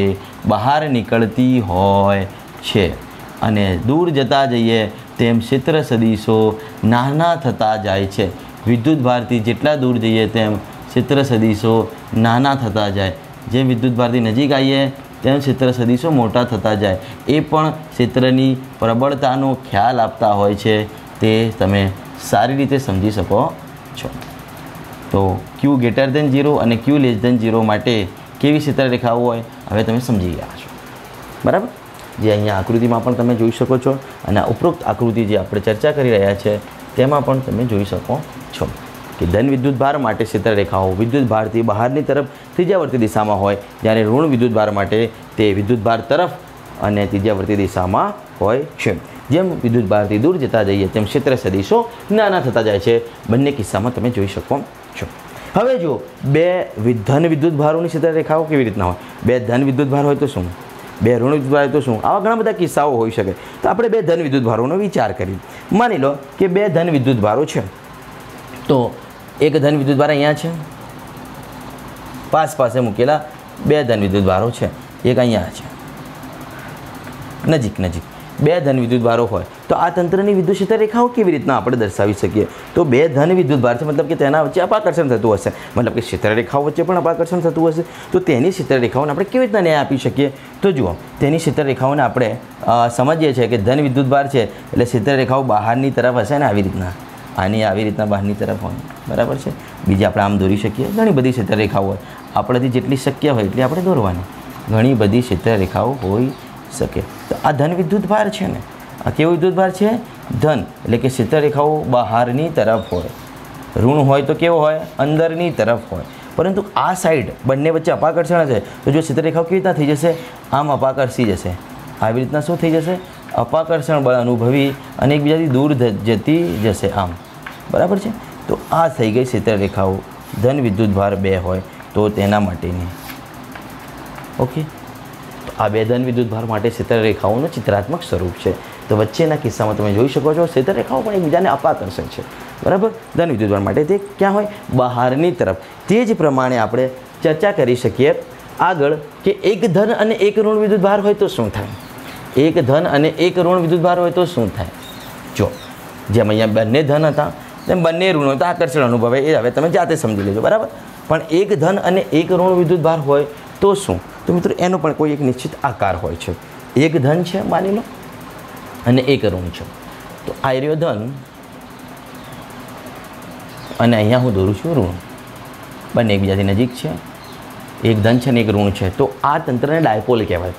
બહાર નીકળતી હોય છે. અને દૂર જતા જઈએ તેમ ક્ષેત્ર સદિશો નાના થતા જાય છે. વિદ્યુતભારથી જેટલા દૂર જઈએ તેમ ક્ષેત્ર સદિશો નાના થતા જાય. જેમ વિદ્યુતભારથી નજીક આવીએ તેમ ક્ષેત્ર સદિશો મોટા થતા જાય. એ પણ ક્ષેત્રની પ્રબળતાનો ખ્યાલ આપતા હોય છે, તે તમે સારી રીતે સમજી શકો છો. તો Q ગ્રેટર ધેન 0 અને Q લેસ ધેન 0 માટે કેવી ક્ષેત્ર રેખાઓ હોય હવે તમે સમજી ગયા છો, બરાબર. જે અહીંયા આકૃતિમાં પણ તમે જોઈ શકો છો, અને ઉપરોક્ત આકૃતિ જે આપણે ચર્ચા કરી રહ્યા છે તેમાં પણ તમે જોઈ શકો છો કે ધન વિદ્યુતભાર માટે ક્ષેત્ર રેખાઓ વિદ્યુતભારથી બહારની તરફ ત્રિજ્યાવર્તી દિશામાં હોય, જ્યારે ઋણ વિદ્યુતભાર માટે તે વિદ્યુતભાર તરફ અને ત્રિજ્યાવર્તી દિશામાં હોય છે. જેમ વિદ્યુતભારથી દૂર જતા જઈએ તેમ ક્ષેત્ર સદિશો નાના થતા જાય છે. બંને કિસ્સામાં તમે જોઈ શકો છો. હવે જો બે ધન વિદ્યુતભારોની ક્ષેત્ર રેખાઓ કેવી રીતના હોય? બે ધન વિદ્યુતભાર હોય તો શું? બે ઋણ વિદ્યુતભાર હોય તો શું? આવા ઘણા બધા કિસ્સાઓ હોઈ શકે. તો આપણે બે ધન વિદ્યુતભારોનો વિચાર કરીએ. માની લો કે બે ધન વિદ્યુતભારો છે, તો એક ધન વિદ્યુતભાર અહીંયા છે, પાસે મૂકેલા બે ધન વિદ્યુતભારો છે, એક અહીંયા છે, નજીક બે ધન વિદ્યુતભારો હોય તો આ તંત્રની વિદ્યુત ક્ષેત્ર રેખાઓ કેવી રીતના આપણે દર્શાવી શકીએ? તો બે ધન વિદ્યુતભાર છે, મતલબ કે તેના વચ્ચે અપાકર્ષણ થતું હશે, મતલબ કે ક્ષેત્ર રેખાઓ વચ્ચે પણ અપાકર્ષણ થતું હશે. તો તેની ક્ષેત્ર રેખાઓને આપણે કેવી રીતના ન્યાય આપી શકીએ? તો જુઓ, તેની ક્ષેત્ર રેખાઓને આપણે સમજીએ છીએ કે ધન વિદ્યુતભાર છે એટલે ક્ષેત્ર રેખાઓ બહારની તરફ હશે ને, આવી રીતના, આની આવી રીતના બહારની તરફ હોય, બરાબર છે. બીજી આપણે આમ દોરી શકીએ. ઘણી બધી ક્ષેત્ર રેખાઓ હોય, આપણાથી જેટલી શક્ય હોય એટલી આપણે દોરવાની. ઘણી બધી ક્ષેત્ર રેખાઓ હોઈ શકે. તો આ ધન વિદ્યુતભાર છે ને, આ કેવો વિદ્યુતભાર છે? ધન, એટલે કે ક્ષેત્ર રેખાઓ બહારની તરફ હોય, ઋણ હોય તો કેવો હોય? અંદરની તરફ હોય. પરંતુ આ સાઈડ બંને વચ્ચે અપાકર્ષણ હશે તો જો ક્ષેત્ર રેખાઓ કેવી રીતના થઈ જશે? આમ અપાકર્ષી જશે. આવી રીતના શું થઈ જશે? અપાકર્ષણ બળ અનુભવી અને એકબીજાથી દૂર જતી જશે આમ. બરાબર છે? તો આ થઈ ગઈ ક્ષેત્ર રેખાઓ ધન વિદ્યુતભાર 2 હોય તો તેના માટેની. ઓકે, તો આ 2 ધન વિદ્યુતભાર માટે ક્ષેત્ર રેખાઓનું ચિત્રાત્મક સ્વરૂપ છે. તો વચ્ચેના કિસ્સામાં તમે જોઈ શકો છો ક્ષેત્ર રેખાઓ પણ એકબીજાને અપાકર્ષે છે. બરાબર? ધન વિદ્યુતભાર માટે તે ક્યાં હોય? બહારની તરફ. તે જ પ્રમાણે આપણે ચર્ચા કરી શકીએ આગળ કે એક ધન અને એક ઋણ વિદ્યુતભાર હોય તો શું થાય? એક ધન અને એક ઋણ વિદ્યુતભાર હોય તો શું થાય? જો જેમ અહીંયા બંને ધન હતા તેમ બંને ઋણ હોય તો આકર્ષણ અનુભવે. એ હવે તમે જાતે સમજી લેજો. બરાબર? પણ એક ધન અને એક ઋણ વિદ્યુતભાર હોય તો શું? તો મિત્રો એનો પણ કોઈ એક નિશ્ચિત આકાર હોય છે. એક ધન છે માની લો અને એક ઋણ છે. તો આ રહ્યો ધન અને અહીંયા હું દોરું છું ઋણ. બંને એકબીજાથી નજીક છે. એક ધન છે અને એક ઋણ છે. તો આ તંત્રને ડાયપોલ કહેવાય.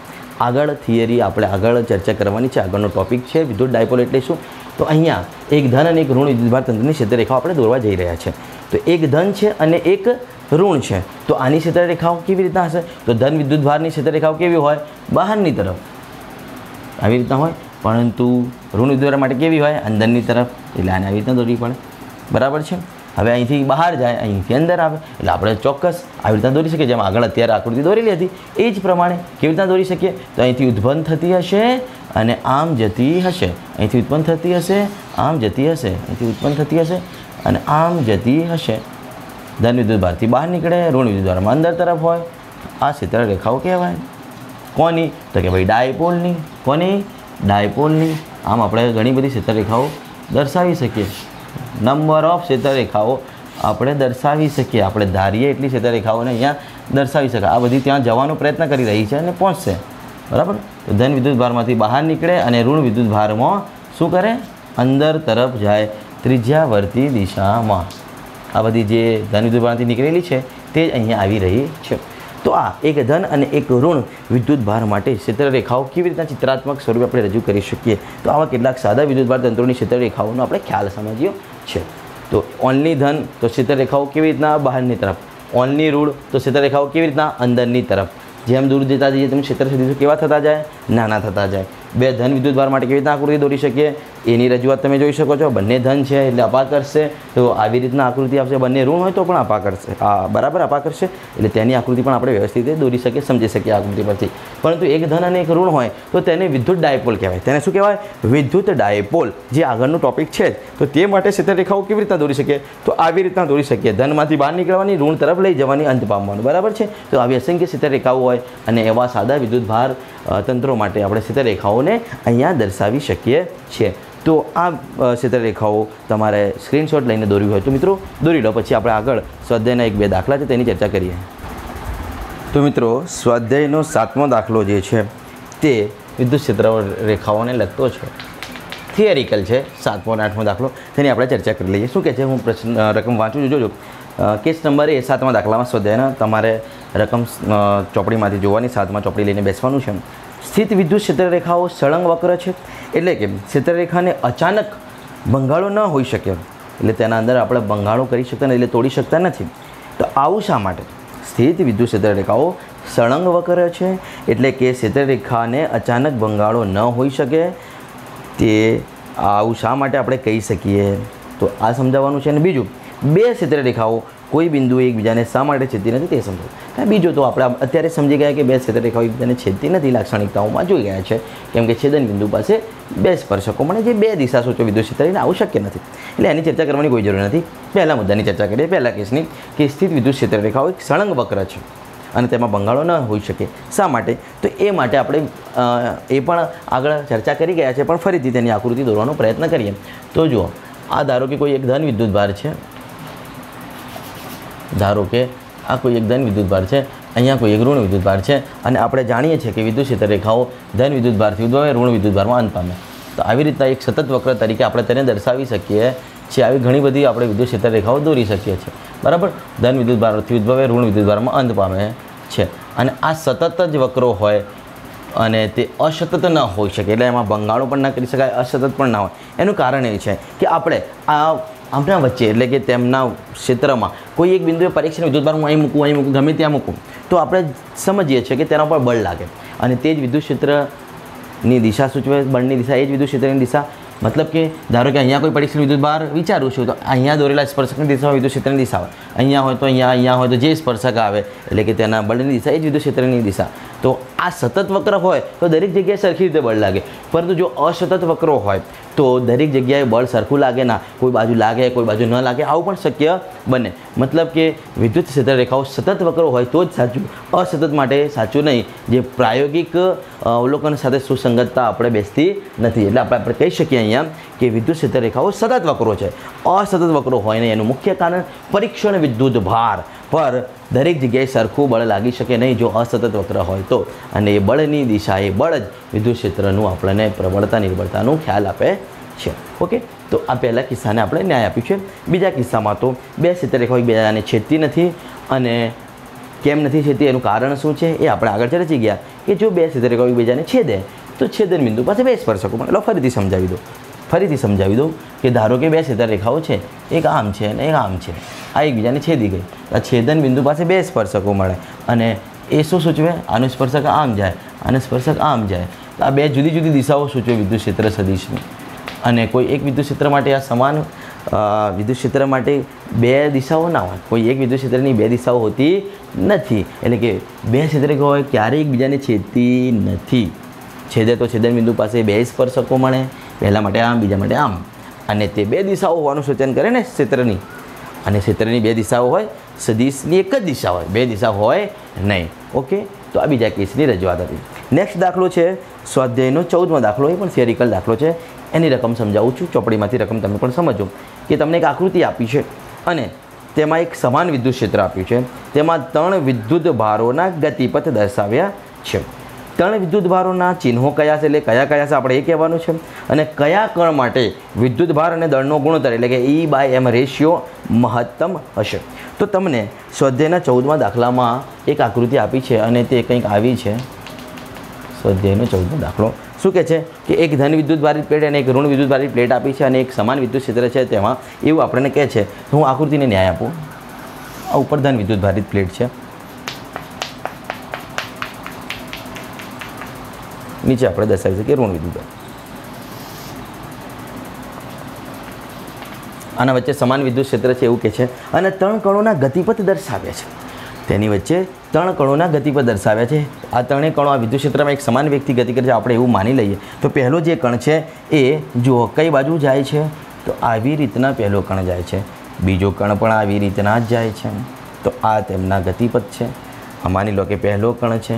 આગળ થિયરી આપણે આગળ ચર્ચા કરવાની છે. આગળનો ટોપિક છે વિદ્યુત ડાયપોલ એટલે શું? તો અહીંયા એક ધન અને એક ઋણ વિદ્યુતભાર તંત્રની ક્ષેત્ર રેખાઓ આપણે દોરવા જઈ રહ્યા છે. તો એક ધન છે અને એક ઋણ છે. તો આની ક્ષેત્ર રેખાઓ કેવી રીતના હશે? તો ધન વિદ્યુતભારની ક્ષેત્ર રેખાઓ કેવી હોય? બહારની તરફ આવી રીતના હોય. પરંતુ ઋણ વિદ્યુતભાર માટે કેવી હોય? અંદરની તરફ. એટલે આને આવી રીતના દોરવી પડે. બરાબર છે? હવે અહીંથી બહાર જાય, અહીંથી અંદર આવે, એટલે આપણે ચોક્કસ આવી રીતના દોરી શકીએ. જેમ આગળ અત્યારે આકૃતિ દોરેલી હતી એ જ પ્રમાણે કેવી રીતના દોરી શકીએ? તો અહીંથી ઉદ્ભવન થતી હશે અને આમ જતી હશે. અહીંથી ઉત્પન્ન થતી હશે, આમ જતી હશે, અહીંથી ઉત્પન્ન થતી હશે અને આમ જતી હશે. ધન વિદ્યુતભારથી બહાર નીકળે, ઋણ વિદ્યુતભારમાં અંદર તરફ હોય. આ ક્ષેત્ર રેખાઓ કહેવાય. કોની? તો કે ભાઈ ડાયપોલની. કોની? ડાયપોલની. આમ આપણે ઘણી બધી ક્ષેત્ર રેખાઓ દર્શાવી શકીએ. નંબર ઓફ ક્ષેત્ર રેખાઓ આપણે દર્શાવી શકીએ. આપણે ધારીએ એટલી ક્ષેત્ર રેખાઓને અહીંયા દર્શાવી શકાય. આ બધી ત્યાં જવાનો પ્રયત્ન કરી રહી છે અને પહોંચશે. બરાબર? તો ધન વિદ્યુતભારમાંથી બહાર નીકળે અને ઋણ વિદ્યુતભારમાં શું કરે? અંદર તરફ જાય ત્રિજ્યાવર્તી દિશામાં. આ બધી જે ધન વિદ્યુતભારમાંથી નીકળેલી છે તે જ અહીંયા આવી રહી છે. તો આ એક ધન અને એક ઋણ વિદ્યુતભાર માટે ક્ષેત્ર રેખાઓ કેવી રીતના ચિત્રાત્મક સ્વરૂપે આપણે રજૂ કરી શકીએ? તો આવા કેટલાક સાદા વિદ્યુતભાર તંત્રોની ક્ષેત્ર રેખાઓનો આપણે ખ્યાલ સમજીએ છે. તો ઓનલી ધન તો ક્ષેત્ર રેખાઓ કેવી રીતના? બહારની તરફ. ઓનલી ઋણ તો ક્ષેત્ર રેખાઓ કેવી રીતના? અંદરની તરફ. જેમ દૂર જતા જઈએ તમે ક્ષેત્ર સુધી કેવા થતા જાય? નાના થતા જાય. 2 ધન વિદ્યુતભાર માટે કેવી રીતના આકૃતિ દોરી શકીએ? એની રજૂઆત તમે જોઈ શકો છો. બંને ધન છે એટલે અપાકર્ષે, તો આવી રીતના આકૃતિ આપશે. બંને ઋણ હોય તો પણ અપાકર્ષે. બરાબર? અપાકર્ષે એટલે તેની આકૃતિ પણ આપણે વ્યવસ્થિત દોરી શકીએ, સમજી શકીએ આકૃતિ પરથી. પરંતુ એક ધન અને એક ઋણ હોય તો તેને વિદ્યુત ડાયપોલ કહેવાય. તેને શું કહેવાય? વિદ્યુત ડાયપોલ. જે આગળનું ટોપિક છે તો તે માટે ક્ષેત્ર રેખાઓ કેવી રીતના દોરી શકીએ? તો આવી રીતના દોરી શકીએ. ધનમાંથી બહાર નીકળવાની, ઋણ તરફ લઈ જવાની, અંત પામવાનું. બરાબર છે? તો આવી અસંખ્ય ક્ષેત્ર રેખાઓ હોય અને એવા સાદા વિદ્યુતભાર તંત્રો માટે આપણે ક્ષેત્ર રેખાઓને અહીંયા દર્શાવી શકીએ છીએ. તો આ ક્ષેત્ર રેખાઓ તમારે સ્ક્રીનશોટ લઈને દોરવી હોય તો મિત્રો દોરી લો. પછી આપણે આગળ સ્વાધ્યાયના 1-2 દાખલા છે તેની ચર્ચા કરીએ. તો મિત્રો સ્વાધ્યાયનો 7મો દાખલો જે છે તે વિદ્યુત ક્ષેત્ર રેખાઓને લગતો છે. થિયરિકલ છે. 7મો અને 8મો દાખલો તેની આપણે ચર્ચા કરી લઈએ. શું કહે છે? હું રકમ વાંચું છું, જોજો. કેસ નંબર 7મા દાખલામાં સ્વાધ્યાયના તમારે રકમ ચોપડીમાંથી જોવાની, 7મા ચોપડી લઈને બેસવાનું છે. સ્થિત વિદ્યુત ક્ષેત્ર રેખાઓ સળંગ વક્ર છે. એટલે કે ક્ષેત્ર રેખાને અચાનક ભંગાળો ન હોઈ શકે. એટલે તેના અંદર આપણે ભંગાળો કરી શકતા નથી, એટલે તોડી શકતા નથી. તો આવું શા માટે? સ્થિત વિદ્યુત ક્ષેત્ર રેખાઓ સળંગ વક્ર છે એટલે કે ક્ષેત્ર રેખાને અચાનક ભંગાળો ન હોઈ શકે. તે આવું શા માટે આપણે કહી શકીએ? તો આ સમજાવવાનું છે. અને બીજું, 2 ક્ષેત્ર રેખાઓ કોઈ બિંદુએ એકબીજાને શા માટે છેદતી નથી તે સમજો. બીજું તો આપણે અત્યારે સમજી ગયા કે 2 ક્ષેત્ર રેખાઓ એકબીજાને છેદતી નથી. લાક્ષણિકતાઓમાં જોઈ ગયા છે. કેમ કે છેદન બિંદુ પાસે 2 સ્પર્શકો મળે જે 2 દિશા સૂચવે વિદ્યુત ક્ષેત્રને આવું શક્ય નથી. એટલે એની ચર્ચા કરવાની કોઈ જરૂર નથી. પહેલા મુદ્દાની ચર્ચા કરીએ. પહેલા કેસની કે સ્થિત વિદ્યુત ક્ષેત્ર રેખાઓ એક સળંગ વક્ર છે અને તેમાં ભંગાળો ન હોઈ શકે. શા માટે? તો એ માટે આપણે એ પણ આગળ ચર્ચા કરી ગયા છે, પણ ફરીથી તેની આકૃતિ દોરવાનો પ્રયત્ન કરીએ. તો જુઓ, આ ધારો કે કોઈ એક ધન વિદ્યુતભાર છે. ધારો કે આ કોઈ એક ધન વિદ્યુતભાર છે, અહીંયા કોઈ એક ઋણ વિદ્યુતભાર છે અને આપણે જાણીએ છીએ કે વિદ્યુત ક્ષેત્ર રેખાઓ ધન વિદ્યુતભારથી ઉદ્ભવે, ઋણ વિદ્યુતભારમાં અંત પામે. તો આવી રીતના એક સતત વક્ર તરીકે આપણે તેને દર્શાવી શકીએ છીએ. આવી ઘણી બધી આપણે વિદ્યુત ક્ષેત્ર રેખાઓ દોરી શકીએ છીએ. બરાબર? ધન વિદ્યુતભારથી ઉદ્ભવે, ઋણ વિદ્યુતભારમાં અંત પામે છે. અને આ સતત જ વક્રો હોય અને તે અસતત ન હોઈ શકે, એટલે એમાં ભંગાણો પણ ના કરી શકાય, અસતત પણ ના હોય. એનું કારણ એ છે કે આપણે આમના વચ્ચે એટલે કે તેમના ક્ષેત્રમાં કોઈ એક બિંદુએ પરીક્ષણ વિદ્યુતભાર હું અહીં મૂકું ગમે ત્યાં મૂકું તો આપણે સમજીએ છીએ કે તેના પર બળ લાગે, અને તે જ વિદ્યુત ક્ષેત્રની દિશા સૂચવે. બળની દિશા એ જ વિદ્યુત ક્ષેત્રની દિશા. મતલબ કે ધારો કે અહીંયા કોઈ પરીક્ષણ વિદ્યુતભાર વિચારું છું તો અહીંયા દોરેલા સ્પર્શકની દિશા વિદ્યુત ક્ષેત્રની દિશા હોય, અહીંયા હોય તો અહીંયા હોય તો જે સ્પર્શક આવે એટલે કે તેના બળની દિશા એ જ વિદ્યુત ક્ષેત્રની દિશા. તો આ સતત વક્ર હોય તો દરેક જગ્યાએ સરખી રીતે બળ લાગે, પરંતુ જો અસતત વક્રો હોય તો દરેક જગ્યાએ બળ સરખું લાગે ના, કોઈ બાજુ લાગે કોઈ બાજુ ન લાગે, આવું પણ શક્ય બને. મતલબ કે વિદ્યુત ક્ષેત્ર રેખાઓ સતત વક્રો હોય તો જ સાચું, અસતત માટે સાચું નહીં. જે પ્રાયોગિક અવલોકન સાથે સુસંગતતા આપણે બેસતી નથી. એટલે આપણે કહી શકીએ અહીંયા કે વિદ્યુત ક્ષેત્ર રેખાઓ સતત વક્રો છે. અસતત વક્રો હોય ને એનું મુખ્ય કારણ પરીક્ષણ વિદ્યુત ભાર પર દરેક જગ્યાએ સરખું બળ લાગી શકે નહીં જો અસતત વક્ર હોય તો. અને એ બળની દિશા એ બળ જ વિદ્યુત ક્ષેત્રનું આપણને પ્રબળતા નિર્બળતાનું ખ્યાલ આપે છે. ઓકે, તો આ પહેલા કિસ્સાને આપણે ન્યાય આપ્યું છે. બીજા કિસ્સામાં તો બે ક્ષેત્રરેખાઓ એકબીજાને છેદતી નથી, અને કેમ નથી છેદતી એનું કારણ શું છે એ આપણે આગળ ચર્ચી ગયા કે જો બે ક્ષેત્રરેખાઓ એકબીજાને છેદે તો છેદન બિંદુ પાસે બે સ્પર્શકો મળે. ફરીથી સમજાવી દઉં કે ધારો કે બે ક્ષેત્રરેખાઓ છે, એક આમ છે અને એક આમ છે, આ એકબીજાને છેદી ગઈ. આ છેદન બિંદુ પાસે બે સ્પર્શકો મળે, અને એ શું સૂચવે? આનું સ્પર્શક આમ જાય, આનું સ્પર્શક આમ જાય. તો આ બે જુદી જુદી દિશાઓ સૂચવે વિદ્યુત ક્ષેત્ર સદિશની. અને કોઈ એક વિદ્યુત ક્ષેત્ર માટે આ સમાન વિદ્યુત ક્ષેત્ર માટે બે દિશાઓ ના હોય, કોઈ એક વિદ્યુત ક્ષેત્રની બે દિશાઓ હોતી નથી. એટલે કે બે ક્ષેત્રરેખાઓ ક્યારેય એકબીજાને છેદતી નથી. છેદે તો છેદન બિંદુ પાસે બે સ્પર્શકો મળે, પહેલા માટે આમ બીજા માટે આમ, અને તે બે દિશાઓ હોવાનું સૂચન કરે ને ક્ષેત્રની. અને ક્ષેત્રની બે દિશાઓ હોય, સદિશની એક જ દિશા હોય, બે દિશા હોય નહીં. ઓકે, તો આ બીજા કેસની રજૂઆત હતી. નેક્સ્ટ દાખલો છે સ્વાધ્યાયનો 14મો દાખલો, એ પણ થિયરિકલ દાખલો છે. એની રકમ સમજાવું છું, ચોપડીમાંથી રકમ તમે પણ સમજો કે તમને એક આકૃતિ આપી છે અને તેમાં એક સમાન વિદ્યુત ક્ષેત્ર આપ્યું છે. તેમાં 3 વિદ્યુત ભારોના ગતિપથ દર્શાવ્યા છે. 3 વિદ્યુત ભારોના ચિહ્નો કયા છે, એટલે કયા છે આપણે એ કહેવાનું છે. અને કયા કણ માટે વિદ્યુત ભાર અને દળનો ગુણોત્તર એટલે કે E/m રેશિયો મહત્તમ હશે. તો તમને સ્વાધ્યાયના 14મા દાખલામાં એક આકૃતિ આપી છે અને તે કંઈક આવી છે. સ્વાધ્યાયનો 14મો દાખલો શું કહે છે કે એક ધન વિદ્યુત ભારિત પ્લેટ અને એક ઋણ વિદ્યુત ભારિત પ્લેટ આપી છે, અને એક સમાન વિદ્યુત ક્ષેત્ર છે તેમાં એવું આપણને કહે છે. તો હું આકૃતિને ન્યાય આપું. આ ઉપર ધન વિદ્યુત ભારિત પ્લેટ છે, નીચે આપણે દર્શાવી શકીએ ઋણ વિદ્યુત. આના વચ્ચે સમાન વિદ્યુત ક્ષેત્ર છે એવું કહે છે, અને 3 કણોના ગતિપથ દર્શાવ્યા છે. તેની વચ્ચે 3 કણોના ગતિપથ દર્શાવ્યા છે. આ 3 કણો આ વિદ્યુત ક્ષેત્રમાં એક સમાન વેગથી ગતિ કરે છે, આપણે એવું માની લઈએ. તો પહેલો જે કણ છે એ જુઓ કઈ બાજુ જાય છે, તો આવી રીતના પહેલો કણ જાય છે, બીજો કણ પણ આવી રીતના જ જાય છે. તો આ તેમના ગતિપથ છે. માની લો કે પહેલો કણ છે,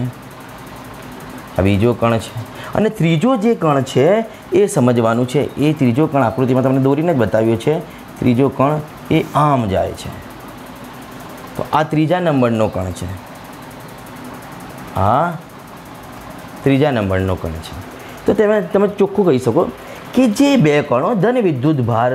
આ બીજો કણ છે, અને ત્રીજો જે કણ છે એ સમજવાનું છે. એ ત્રીજો કણ આકૃતિમાં તમને દોરીને જ બતાવ્યો છે. ત્રીજો કણ એ આમ જાય છે, તો આ ત્રીજા નંબરનો કણ છે, આ ત્રીજા નંબરનો કણ છે. તો તમે ચોખ્ખું કહી શકો કે જે બે કણો ધન વિદ્યુત ભાર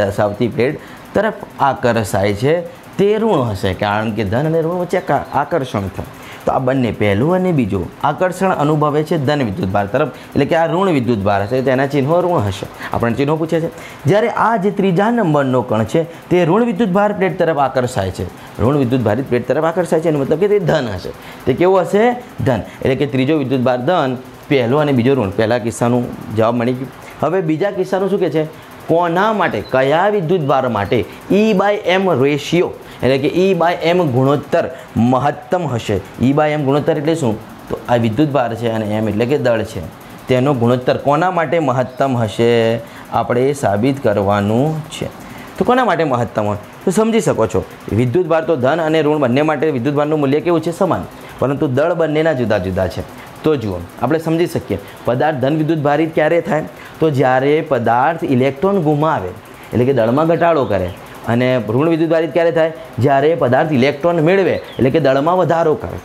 દર્શાવતી પ્લેટ તરફ આકર્ષાય છે તે ઋણ હશે, કારણ કે ધન અને ઋણ વચ્ચે આકર્ષણ થાય. તો આ બંને પહેલું અને બીજું આકર્ષણ અનુભવે છે ધન વિદ્યુત ભાર તરફ, એટલે કે આ ઋણ વિદ્યુત ભાર હશે, તેના ચિહ્નો ઋણ હશે. આપણને ચિહ્નો પૂછે છે. જ્યારે આ જે ત્રીજા નંબરનો કણ છે તે ઋણ વિદ્યુત ભાર પ્લેટ તરફ આકર્ષાય છે, ઋણ વિદ્યુત ભારિત પ્લેટ તરફ આકર્ષાય છે, એનો મતલબ કે તે ધન હશે. તે કેવું હશે? ધન. એટલે કે ત્રીજો વિદ્યુત ભાર ધન, પહેલો અને બીજો ઋણ. પહેલા કિસ્સાનું જવાબ મળી ગયું. હવે બીજા કિસ્સાનું શું કહે છે? કોના માટે, કયા વિદ્યુત ભાર માટે E/m રેશિયો એટલે કે E/m ગુણોત્તર મહત્તમ હશે. E/m ગુણોત્તર એટલે શું? તો આ વિદ્યુત ભાર છે અને m એટલે કે દળ છે, તેનો ગુણોત્તર કોના માટે મહત્તમ હશે આપણે એ સાબિત કરવાનું છે. તો કોના માટે મહત્તમ હોય તો સમજી શકો છો, વિદ્યુત ભાર તો ધન અને ઋણ બંને માટે વિદ્યુત ભારનું મૂલ્ય કેવું છે? સમાન, પરંતુ દળ બંનેના જુદા જુદા છે. તો જુઓ આપણે સમજી શકીએ, પદાર્થ ધન વિદ્યુત ભારિત ક્યારે થાય? તો જ્યારે પદાર્થ ઇલેક્ટ્રોન ગુમાવે એટલે કે દળમાં ઘટાડો કરે. અને ઋણ વિદ્યુત ભારિત ક્યારે થાય? જ્યારે પદાર્થ ઇલેક્ટ્રોન મેળવે એટલે કે દળમાં વધારો કરે.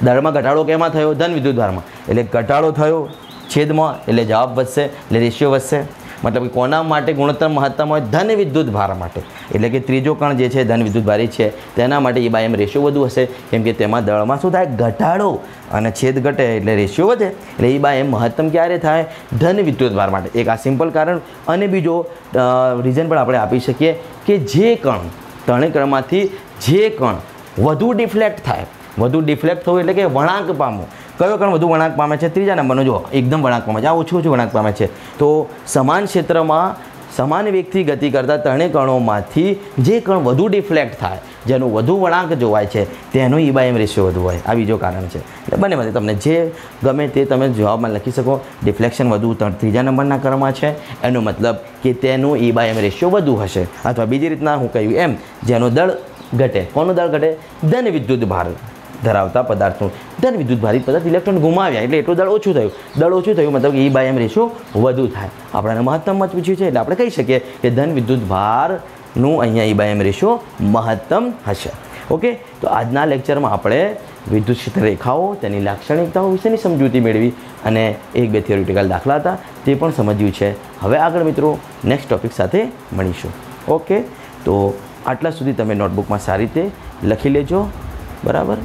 દળમાં ઘટાડો કેમાં થયો? ધન વિદ્યુત ભારમાં. એટલે ઘટાડો થયો છેદમાં એટલે જવાબ વધશે, એટલે રેશિયો વધશે. મતલબ કે કોના માટે ગુણોત્તર મહત્તમ હોય? ધન વિદ્યુત ભાર માટે. એટલે કે ત્રીજો કણ જે છે ધન વિદ્યુત ભારી છે તેના માટે E બાય M રેશિયો વધુ હશે, કેમ કે તેમાં દળમાં શું થાય? ઘટાડો અને છેદ ઘટે એટલે રેશિયો વધે. એટલે E બાય M મહત્તમ ક્યારે થાય? ધન વિદ્યુત ભાર માટે. એક આ સિમ્પલ કારણ. અને બીજો રીઝન પણ આપણે આપી શકીએ કે જે કણ ત્રણેય કણમાંથી જે કણ વધુ ડિફ્લેક્ટ થાય, વધુ ડિફ્લેક્ટ થવું એટલે કે વળાંક પામવું. કયો કણ વધુ વળાંક પામે છે? ત્રીજા નંબરનો. જો એકદમ વળાંક પામે છે, આ ઓછું વળાંક પામે છે. તો સમાન ક્ષેત્રમાં સમાન વેગથી ગતિ કરતા ત્રણેય કણોમાંથી જે કણ વધુ ડિફ્લેક્ટ થાય, જેનું વધુ વળાંક જોવાય છે, તેનો E બાય M રેશિયો વધુ હોય. આ બીજો કારણ છે. એટલે બંનેમાંથી તમને જે ગમે તે તમે જવાબમાં લખી શકો. ડિફ્લેક્શન વધુ ત્રીજા નંબરના કણમાં છે, એનો મતલબ કે તેનો E બાય M રેશિયો વધુ હશે. અથવા બીજી રીતના હું કહ્યું એમ, જેનો દળ ઘટે. કોનું દળ ઘટે? ધન વિદ્યુત ભાર ધરાવતા પદાર્થનું. ધન વિદ્યુત ભારિત પદાર્થ ઇલેક્ટ્રોન ગુમાવ્યા એટલે એટલું દળ ઓછું થયું. દળ ઓછું થયું મતલબ કે E બાય M રેશિયો વધુ થાય. આપણને મહત્તમમાં પૂછ્યું છે એટલે આપણે કહી શકીએ કે ધન વિદ્યુત ભારનું અહીંયા E બાય M રેશિયો મહત્તમ હશે. ઓકે, તો આજના લેક્ચરમાં આપણે વિદ્યુત ક્ષેત્ર રેખાઓ, તેની લાક્ષણિકતાઓ વિશેની સમજૂતી મેળવી અને 1-2 થિયોરિટિકલ દાખલા હતા તે પણ સમજ્યું છે. હવે આગળ મિત્રો નેક્સ્ટ ટોપિક સાથે મળીશું. ઓકે, તો આટલા સુધી તમે નોટબુકમાં સારી રીતે લખી લેજો. બરાબર.